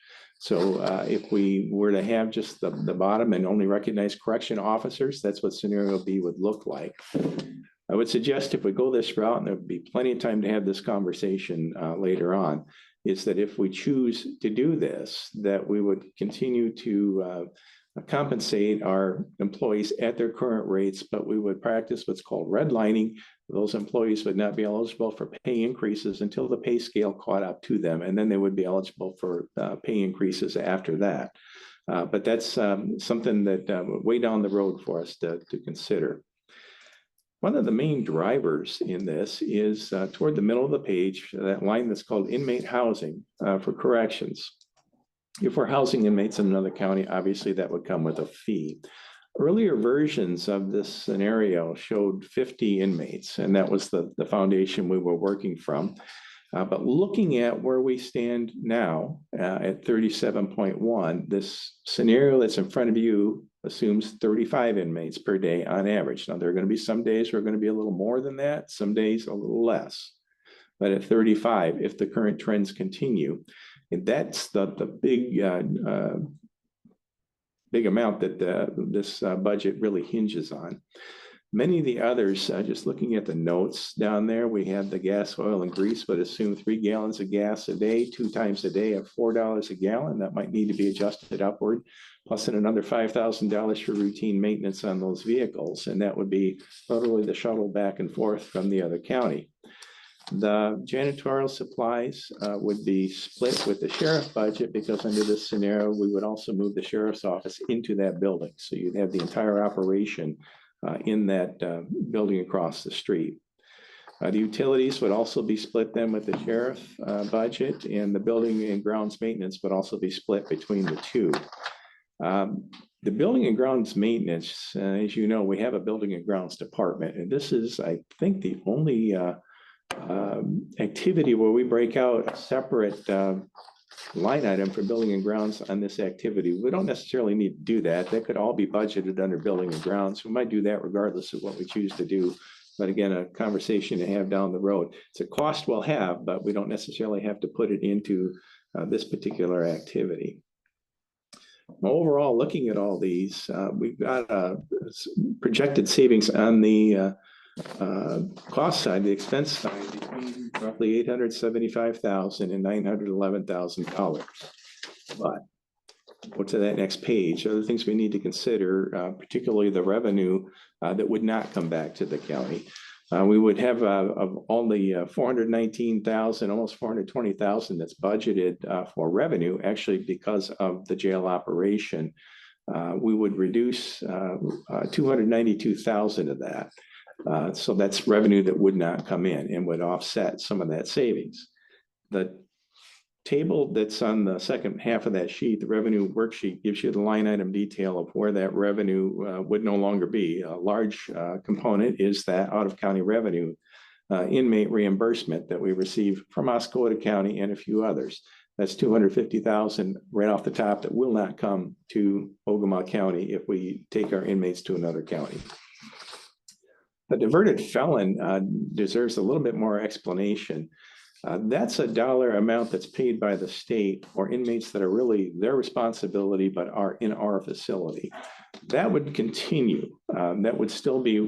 So if we were to have just the bottom and only recognize correction officers, that's what scenario B would look like. I would suggest if we go this route, and there'll be plenty of time to have this conversation later on, is that if we choose to do this, that we would continue to compensate our employees at their current rates, but we would practice what's called redlining. Those employees would not be eligible for pay increases until the pay scale caught up to them, and then they would be eligible for pay increases after that. But that's something that way down the road for us to consider. One of the main drivers in this is toward the middle of the page, that line that's called inmate housing for corrections. If we're housing inmates in another county, obviously that would come with a fee. Earlier versions of this scenario showed 50 inmates, and that was the foundation we were working from. But looking at where we stand now at 37.1, this scenario that's in front of you assumes 35 inmates per day on average. Now, there are going to be some days where are going to be a little more than that, some days a little less. But at 35, if the current trends continue, and that's the big amount that this budget really hinges on. Many of the others, just looking at the notes down there, we had the gas, oil, and grease would assume 3 gallons of gas a day, 2 times a day at $4 a gallon. That might need to be adjusted upward, plus another $5,000 for routine maintenance on those vehicles. And that would be literally the shuttle back and forth from the other county. The janitorial supplies would be split with the sheriff budget, because under this scenario, we would also move the sheriff's office into that building. So you'd have the entire operation in that building across the street. The utilities would also be split then with the sheriff budget, and the building and grounds maintenance would also be split between the two. The building and grounds maintenance, as you know, we have a building and grounds department, and this is, I think, the only activity where we break out a separate line item for building and grounds on this activity. We don't necessarily need to do that. That could all be budgeted under building and grounds. We might do that regardless of what we choose to do. But again, a conversation to have down the road. It's a cost we'll have, but we don't necessarily have to put it into this particular activity. Overall, looking at all these, we've got projected savings on the cost side, the expense side, between roughly $875,000 and $911,000. But go to that next page. Other things we need to consider, particularly the revenue that would not come back to the county. We would have of all the 419,000, almost 420,000 that's budgeted for revenue, actually because of the jail operation, we would reduce 292,000 of that. So that's revenue that would not come in and would offset some of that savings. The table that's on the second half of that sheet, the revenue worksheet, gives you the line item detail of where that revenue would no longer be. A large component is that out-of-county revenue inmate reimbursement that we receive from Oscoda County and a few others. That's 250,000 right off the top that will not come to Ogemaw County if we take our inmates to another county. The diverted felon deserves a little bit more explanation. That's a dollar amount that's paid by the state for inmates that are really their responsibility, but are in our facility. That would continue. That would still be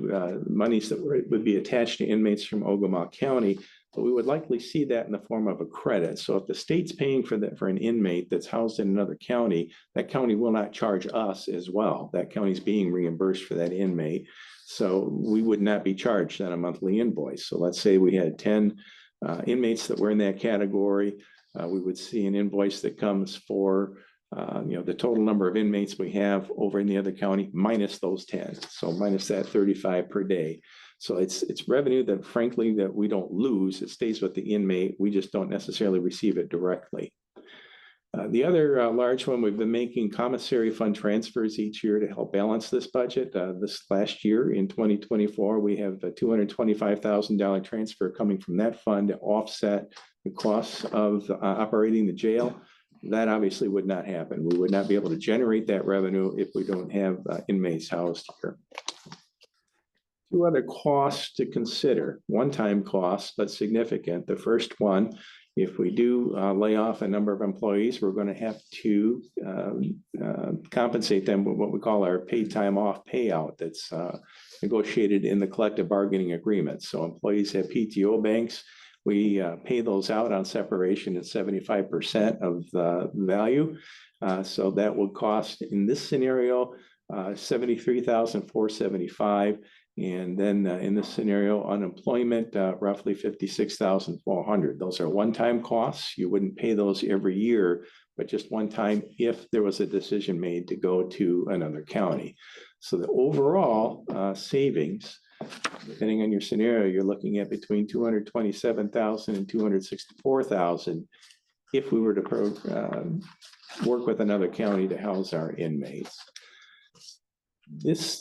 monies that would be attached to inmates from Ogemaw County, but we would likely see that in the form of a credit. So if the state's paying for that for an inmate that's housed in another county, that county will not charge us as well. That county's being reimbursed for that inmate. So we would not be charged on a monthly invoice. So let's say we had 10 inmates that were in that category. We would see an invoice that comes for the total number of inmates we have over in the other county minus those 10. So minus that 35 per day. So it's revenue that frankly that we don't lose. It stays with the inmate. We just don't necessarily receive it directly. The other large one, we've been making commissary fund transfers each year to help balance this budget. This last year in 2024, we have a $225,000 transfer coming from that fund to offset the costs of operating the jail. That obviously would not happen. We would not be able to generate that revenue if we don't have inmates housed here. Two other costs to consider, one-time costs, but significant. The first one, if we do lay off a number of employees, we're going to have to compensate them with what we call our paid time off payout that's negotiated in the collective bargaining agreement. So employees have PTO banks. We pay those out on separation at 75% of the value. So that would cost, in this scenario, $73,475. And then in this scenario, unemployment, roughly $56,400. Those are one-time costs. You wouldn't pay those every year, but just one time if there was a decision made to go to another county. So the overall savings, depending on your scenario, you're looking at between $227,000 and $264,000 if we were to work with another county to house our inmates. It's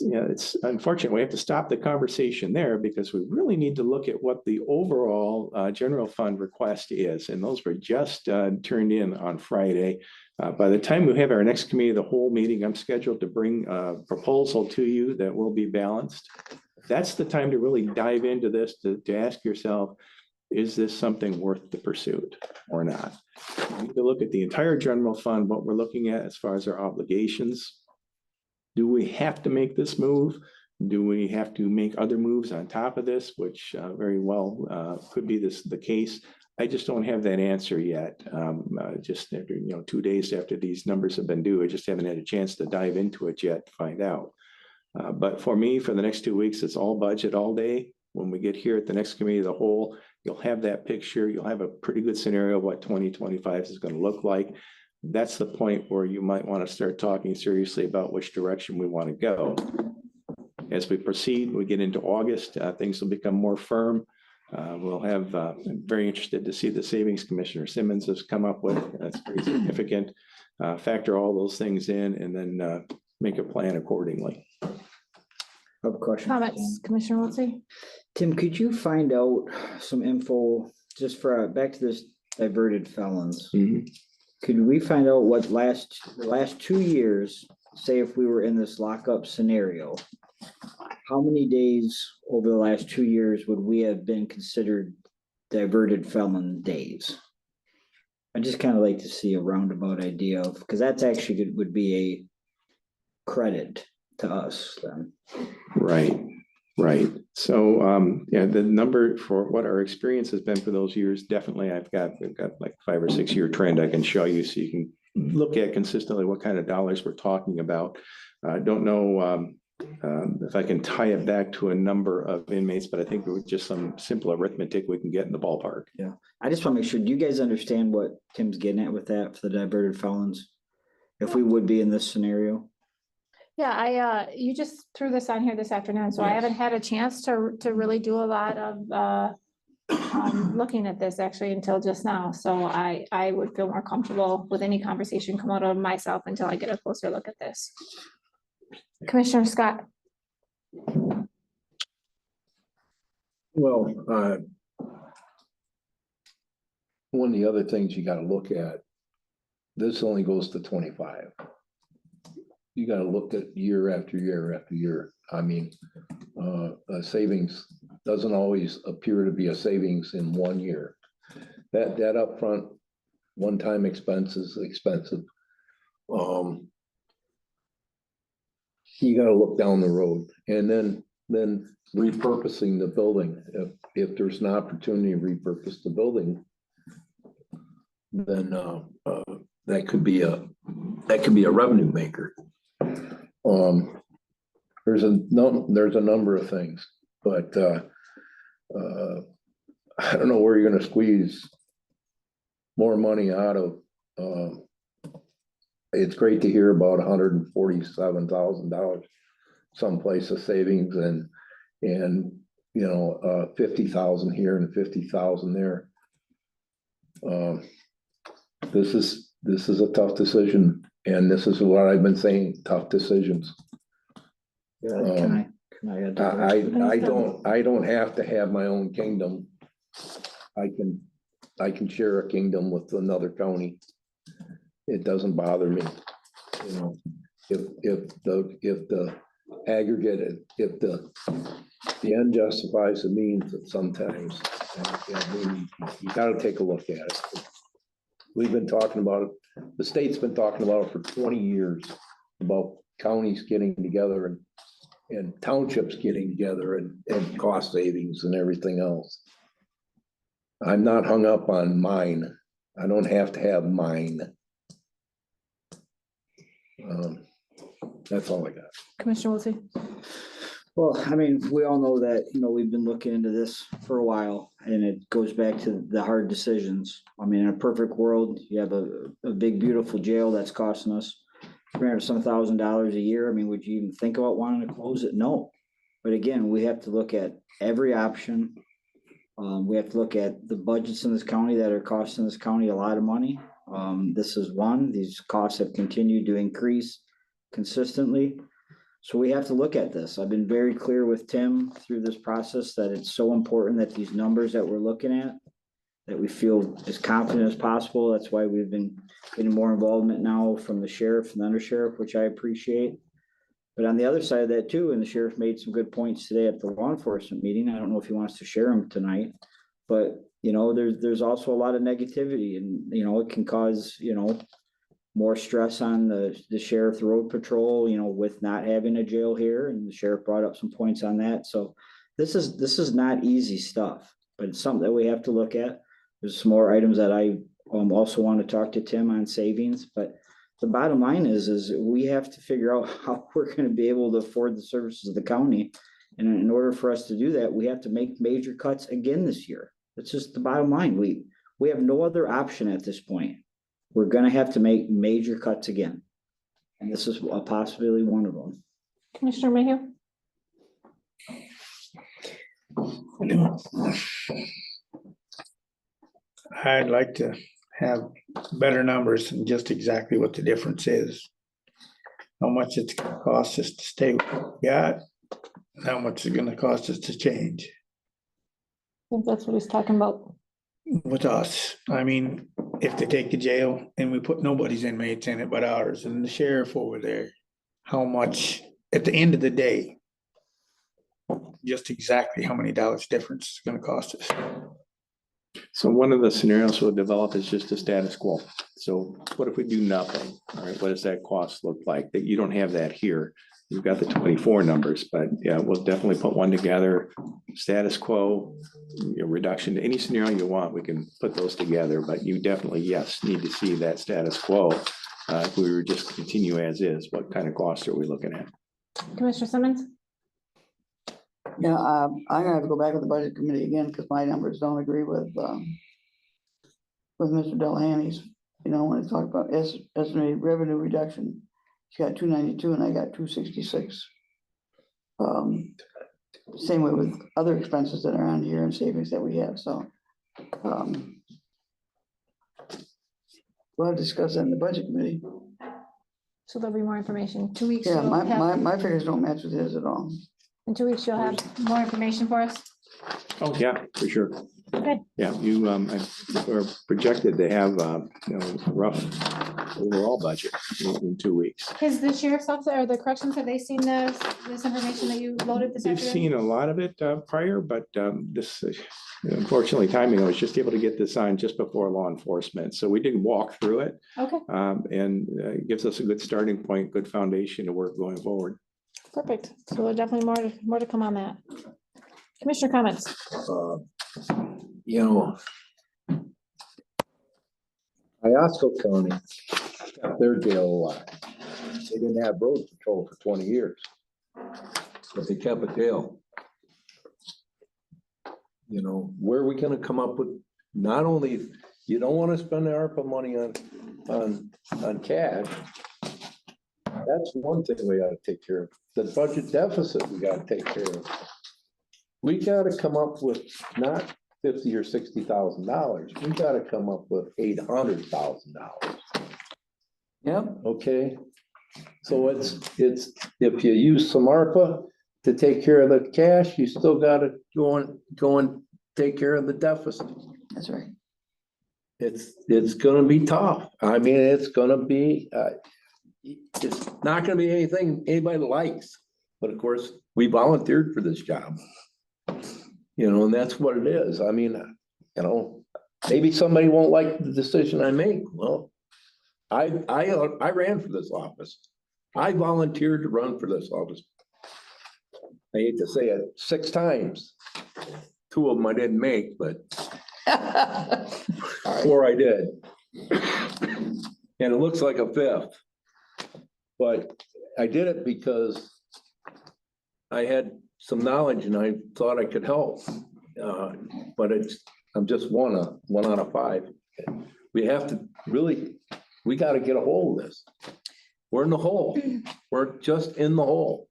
unfortunate. We have to stop the conversation there because we really need to look at what the overall general fund request is. And those were just turned in on Friday. By the time we have our next committee of the whole meeting, I'm scheduled to bring a proposal to you that will be balanced. That's the time to really dive into this, to ask yourself, is this something worth the pursuit or not? We need to look at the entire general fund, what we're looking at as far as our obligations. Do we have to make this move? Do we have to make other moves on top of this, which very well could be the case? I just don't have that answer yet. Just after 2 days after these numbers have been due, I just haven't had a chance to dive into it yet to find out. But for me, for the next 2 weeks, it's all budget all day. When we get here at the next committee of the whole, you'll have that picture. You'll have a pretty good scenario of what 2025 is going to look like. That's the point where you might want to start talking seriously about which direction we want to go. As we proceed, we get into August, things will become more firm. We'll have, I'm very interested to see the Savings Commissioner Simmons has come up with. That's pretty significant. Factor all those things in and then make a plan accordingly. I have a question. Comments, Commissioner Wiltie? Tim, could you find out some info just for back to this diverted felons? Mm-hmm. Could we find out what the last 2 years, say if we were in this lockup scenario, how many days over the last 2 years would we have been considered diverted felon days? I just kind of like to see a roundabout idea of, because that's actually would be a credit to us then. Right. So the number for what our experience has been for those years, definitely we've got like 5 or 6 year trend I can show you so you can look at consistently what kind of dollars we're talking about. I don't know if I can tie it back to a number of inmates, but I think with just some simple arithmetic, we can get in the ballpark. Yeah, I just want to make sure, do you guys understand what Tim's getting at with that for the diverted felons? If we would be in this scenario? Yeah, you just threw this on here this afternoon, so I haven't had a chance to really do a lot of looking at this actually until just now. So I would feel more comfortable with any conversation come out of myself until I get a closer look at this. Commissioner Scott. Well, one of the other things you gotta look at, this only goes to 25. You gotta look at year after year after year. I mean, a savings doesn't always appear to be a savings in 1 year. That upfront, one-time expense is expensive. You gotta look down the road, and then repurposing the building. If there's an opportunity to repurpose the building, then that could be a revenue maker. There's a number of things, but I don't know where you're gonna squeeze more money out of. It's great to hear about $147,000 someplace of savings and you know, 50,000 here and 50,000 there. This is a tough decision, and this is what I've been saying, tough decisions. Yeah, can I add to that? I don't have to have my own kingdom. I can share a kingdom with another county. It doesn't bother me. You know, if the aggregate, if the end justifies the means, that sometimes, you gotta take a look at it. We've been talking about it, the state's been talking about it for 20 years, about counties getting together and townships getting together and cost savings and everything else. I'm not hung up on mine. I don't have to have mine. That's all I got. Commissioner Wiltie. Well, I mean, we all know that, you know, we've been looking into this for a while, and it goes back to the hard decisions. I mean, in a perfect world, you have a big, beautiful jail that's costing us $300,000 a year. I mean, would you even think about wanting to close it? No. But again, we have to look at every option. We have to look at the budgets in this county that are costing this county a lot of money. This is one. These costs have continued to increase consistently. So we have to look at this. I've been very clear with Tim through this process that it's so important that these numbers that we're looking at, that we feel as confident as possible. That's why we've been getting more involvement now from the sheriff and the undersheriff, which I appreciate. But on the other side of that too, and the sheriff made some good points today at the law enforcement meeting. I don't know if he wants to share them tonight, but you know, there's also a lot of negativity, and you know, it can cause, you know, more stress on the sheriff road patrol, you know, with not having a jail here, and the sheriff brought up some points on that. So this is not easy stuff, but it's something that we have to look at. There's some more items that I also want to talk to Tim on savings, but the bottom line is we have to figure out how we're going to be able to afford the services of the county. And in order for us to do that, we have to make major cuts again this year. That's just the bottom line. We have no other option at this point. We're going to have to make major cuts again. And this is a possibility one of them. Commissioner Mayhew. I'd like to have better numbers and just exactly what the difference is. How much it's gonna cost us to stay where we got, how much it's gonna cost us to change I think that's what he's talking about. with us. I mean, if they take the jail and we put nobody's inmates in it but ours and the sheriff over there, how much, at the end of the day, just exactly how many dollars difference it's gonna cost us. So one of the scenarios we'll develop is just a status quo. So what if we do nothing? All right, what does that cost look like? That you don't have that here. You've got the 24 numbers, but yeah, we'll definitely put one together. Status quo, your reduction to any scenario you want, we can put those together, but you definitely, yes, need to see that status quo. If we were just to continue as is, what kind of costs are we looking at? Commissioner Simmons? Yeah, I'm gonna have to go back with the budget committee again, because my numbers don't agree with Mr. Delahanty's. You know, when I talk about estimated revenue reduction, he's got 292 and I got 266. Same way with other expenses that are on here and savings that we have, so. We'll discuss that in the budget committee. So there'll be more information. 2 weeks. Yeah, you'll have- my figures don't match with his at all. In 2 weeks, you'll have more information for us. Oh, yeah, for sure. Good. Yeah, we're projected to have, rough overall budget in 2 weeks. Has the sheriff's office or the corrections, have they seen this information that you loaded this We've afternoon? seen a lot of it prior, but this, unfortunately, timing, I was just able to get this on just before law enforcement. So we did walk through it. Okay, And it gives us a good starting point, good foundation to work going forward. perfect. So there's definitely more to come on that. Commissioner comments? You know, Iosco County got their jail a lot. They didn't have road patrol for 20 years, but they kept a jail. You know, where are we gonna come up with, not only, you don't wanna spend the ARPA money on cash. That's one thing we gotta take care of. The budget deficit, we gotta take care of. We gotta come up with not $50,000 or $60,000. We gotta come up with $800,000. Yep. Okay? So it's, if you use some ARPA to take care of the cash, you still gotta go and take care of the deficit. That's right. It's gonna be tough. I mean, it's gonna be, it's not gonna be anything anybody likes. But of course, we volunteered for this job. You know, and that's what it is. I mean, you know, maybe somebody won't like the decision I make. Well, I ran for this office. I volunteered to run for this office. I hate to say it, 6 times. 2 of them I didn't make, but 4 I did. And it looks like a 5th. But I did it because I had some knowledge and I thought I could help. But I'm just one out of 5. We have to really, we got to get a hold of this. We're in the hole. We're just in the hole.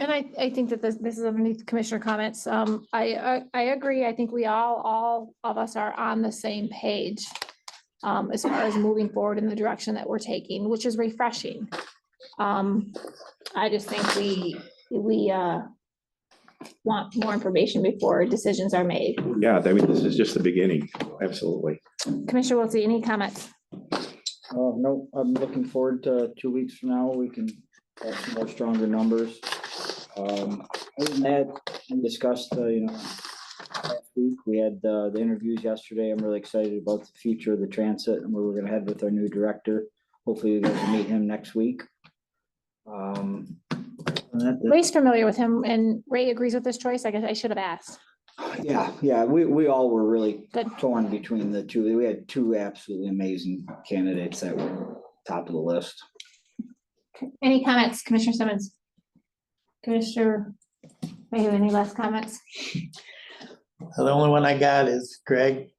And I think that this is underneath commissioner comments. I agree. I think we all of us are on the same page as far as moving forward in the direction that we're taking, which is refreshing. I just think we want more information before decisions are made. Yeah, I mean, this is just the beginning. Absolutely. Commissioner Wiltie, any comments? No, I'm looking forward to 2 weeks from now. We can have some more stronger numbers. Other than that, we discussed, last week, we had the interviews yesterday. I'm really excited about the future of the transit and where we're gonna head with our new director. Hopefully you guys will meet him next week. Ray's familiar with him and Ray agrees with this choice. I guess I should have asked. Yeah, we all were really Good. torn between the two. We had 2 absolutely amazing candidates that were top of the list. Any comments, Commissioner Simmons? Commissioner, maybe any last comments? The only one I got is, Greg,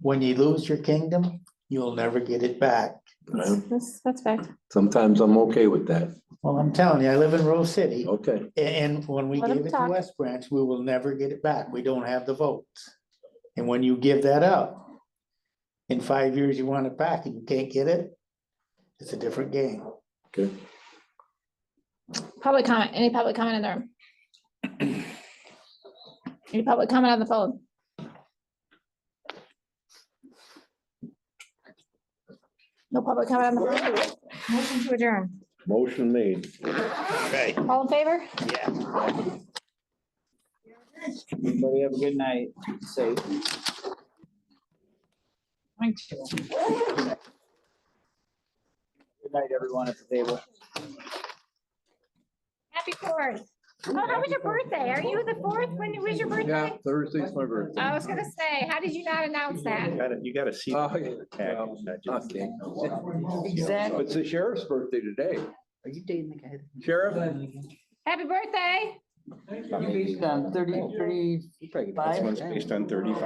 when you lose your kingdom, you'll never get it back. That's fact. Sometimes I'm okay with that. Well, I'm telling you, I live in Rose City, Okay. and when we Let 'em gave it to talk. West Branch, we will never get it back. We don't have the votes. And when you give that up, in 5 years, you want it back and you can't get it, it's a different game. Okay. Public comment, any public comment in there? Any public comment on the phone? No public comment on the phone? Motion to adjourn. Motion made. Right. All in favor? Yeah. Everybody have a good night. Safe. Thank you. Good night, everyone at the table. Happy 4th. Oh, how was your birthday? Are you the 4th? When was your Yeah, birthday? Thursday's my birthday. I was gonna say, how did you not announce that? You gotta see. Oh, yeah. Okay. Exactly. It's the sheriff's birthday today. Are you dating the guy? Sheriff, Happy birthday. Based on 30, Probably This 35. one's based on 35.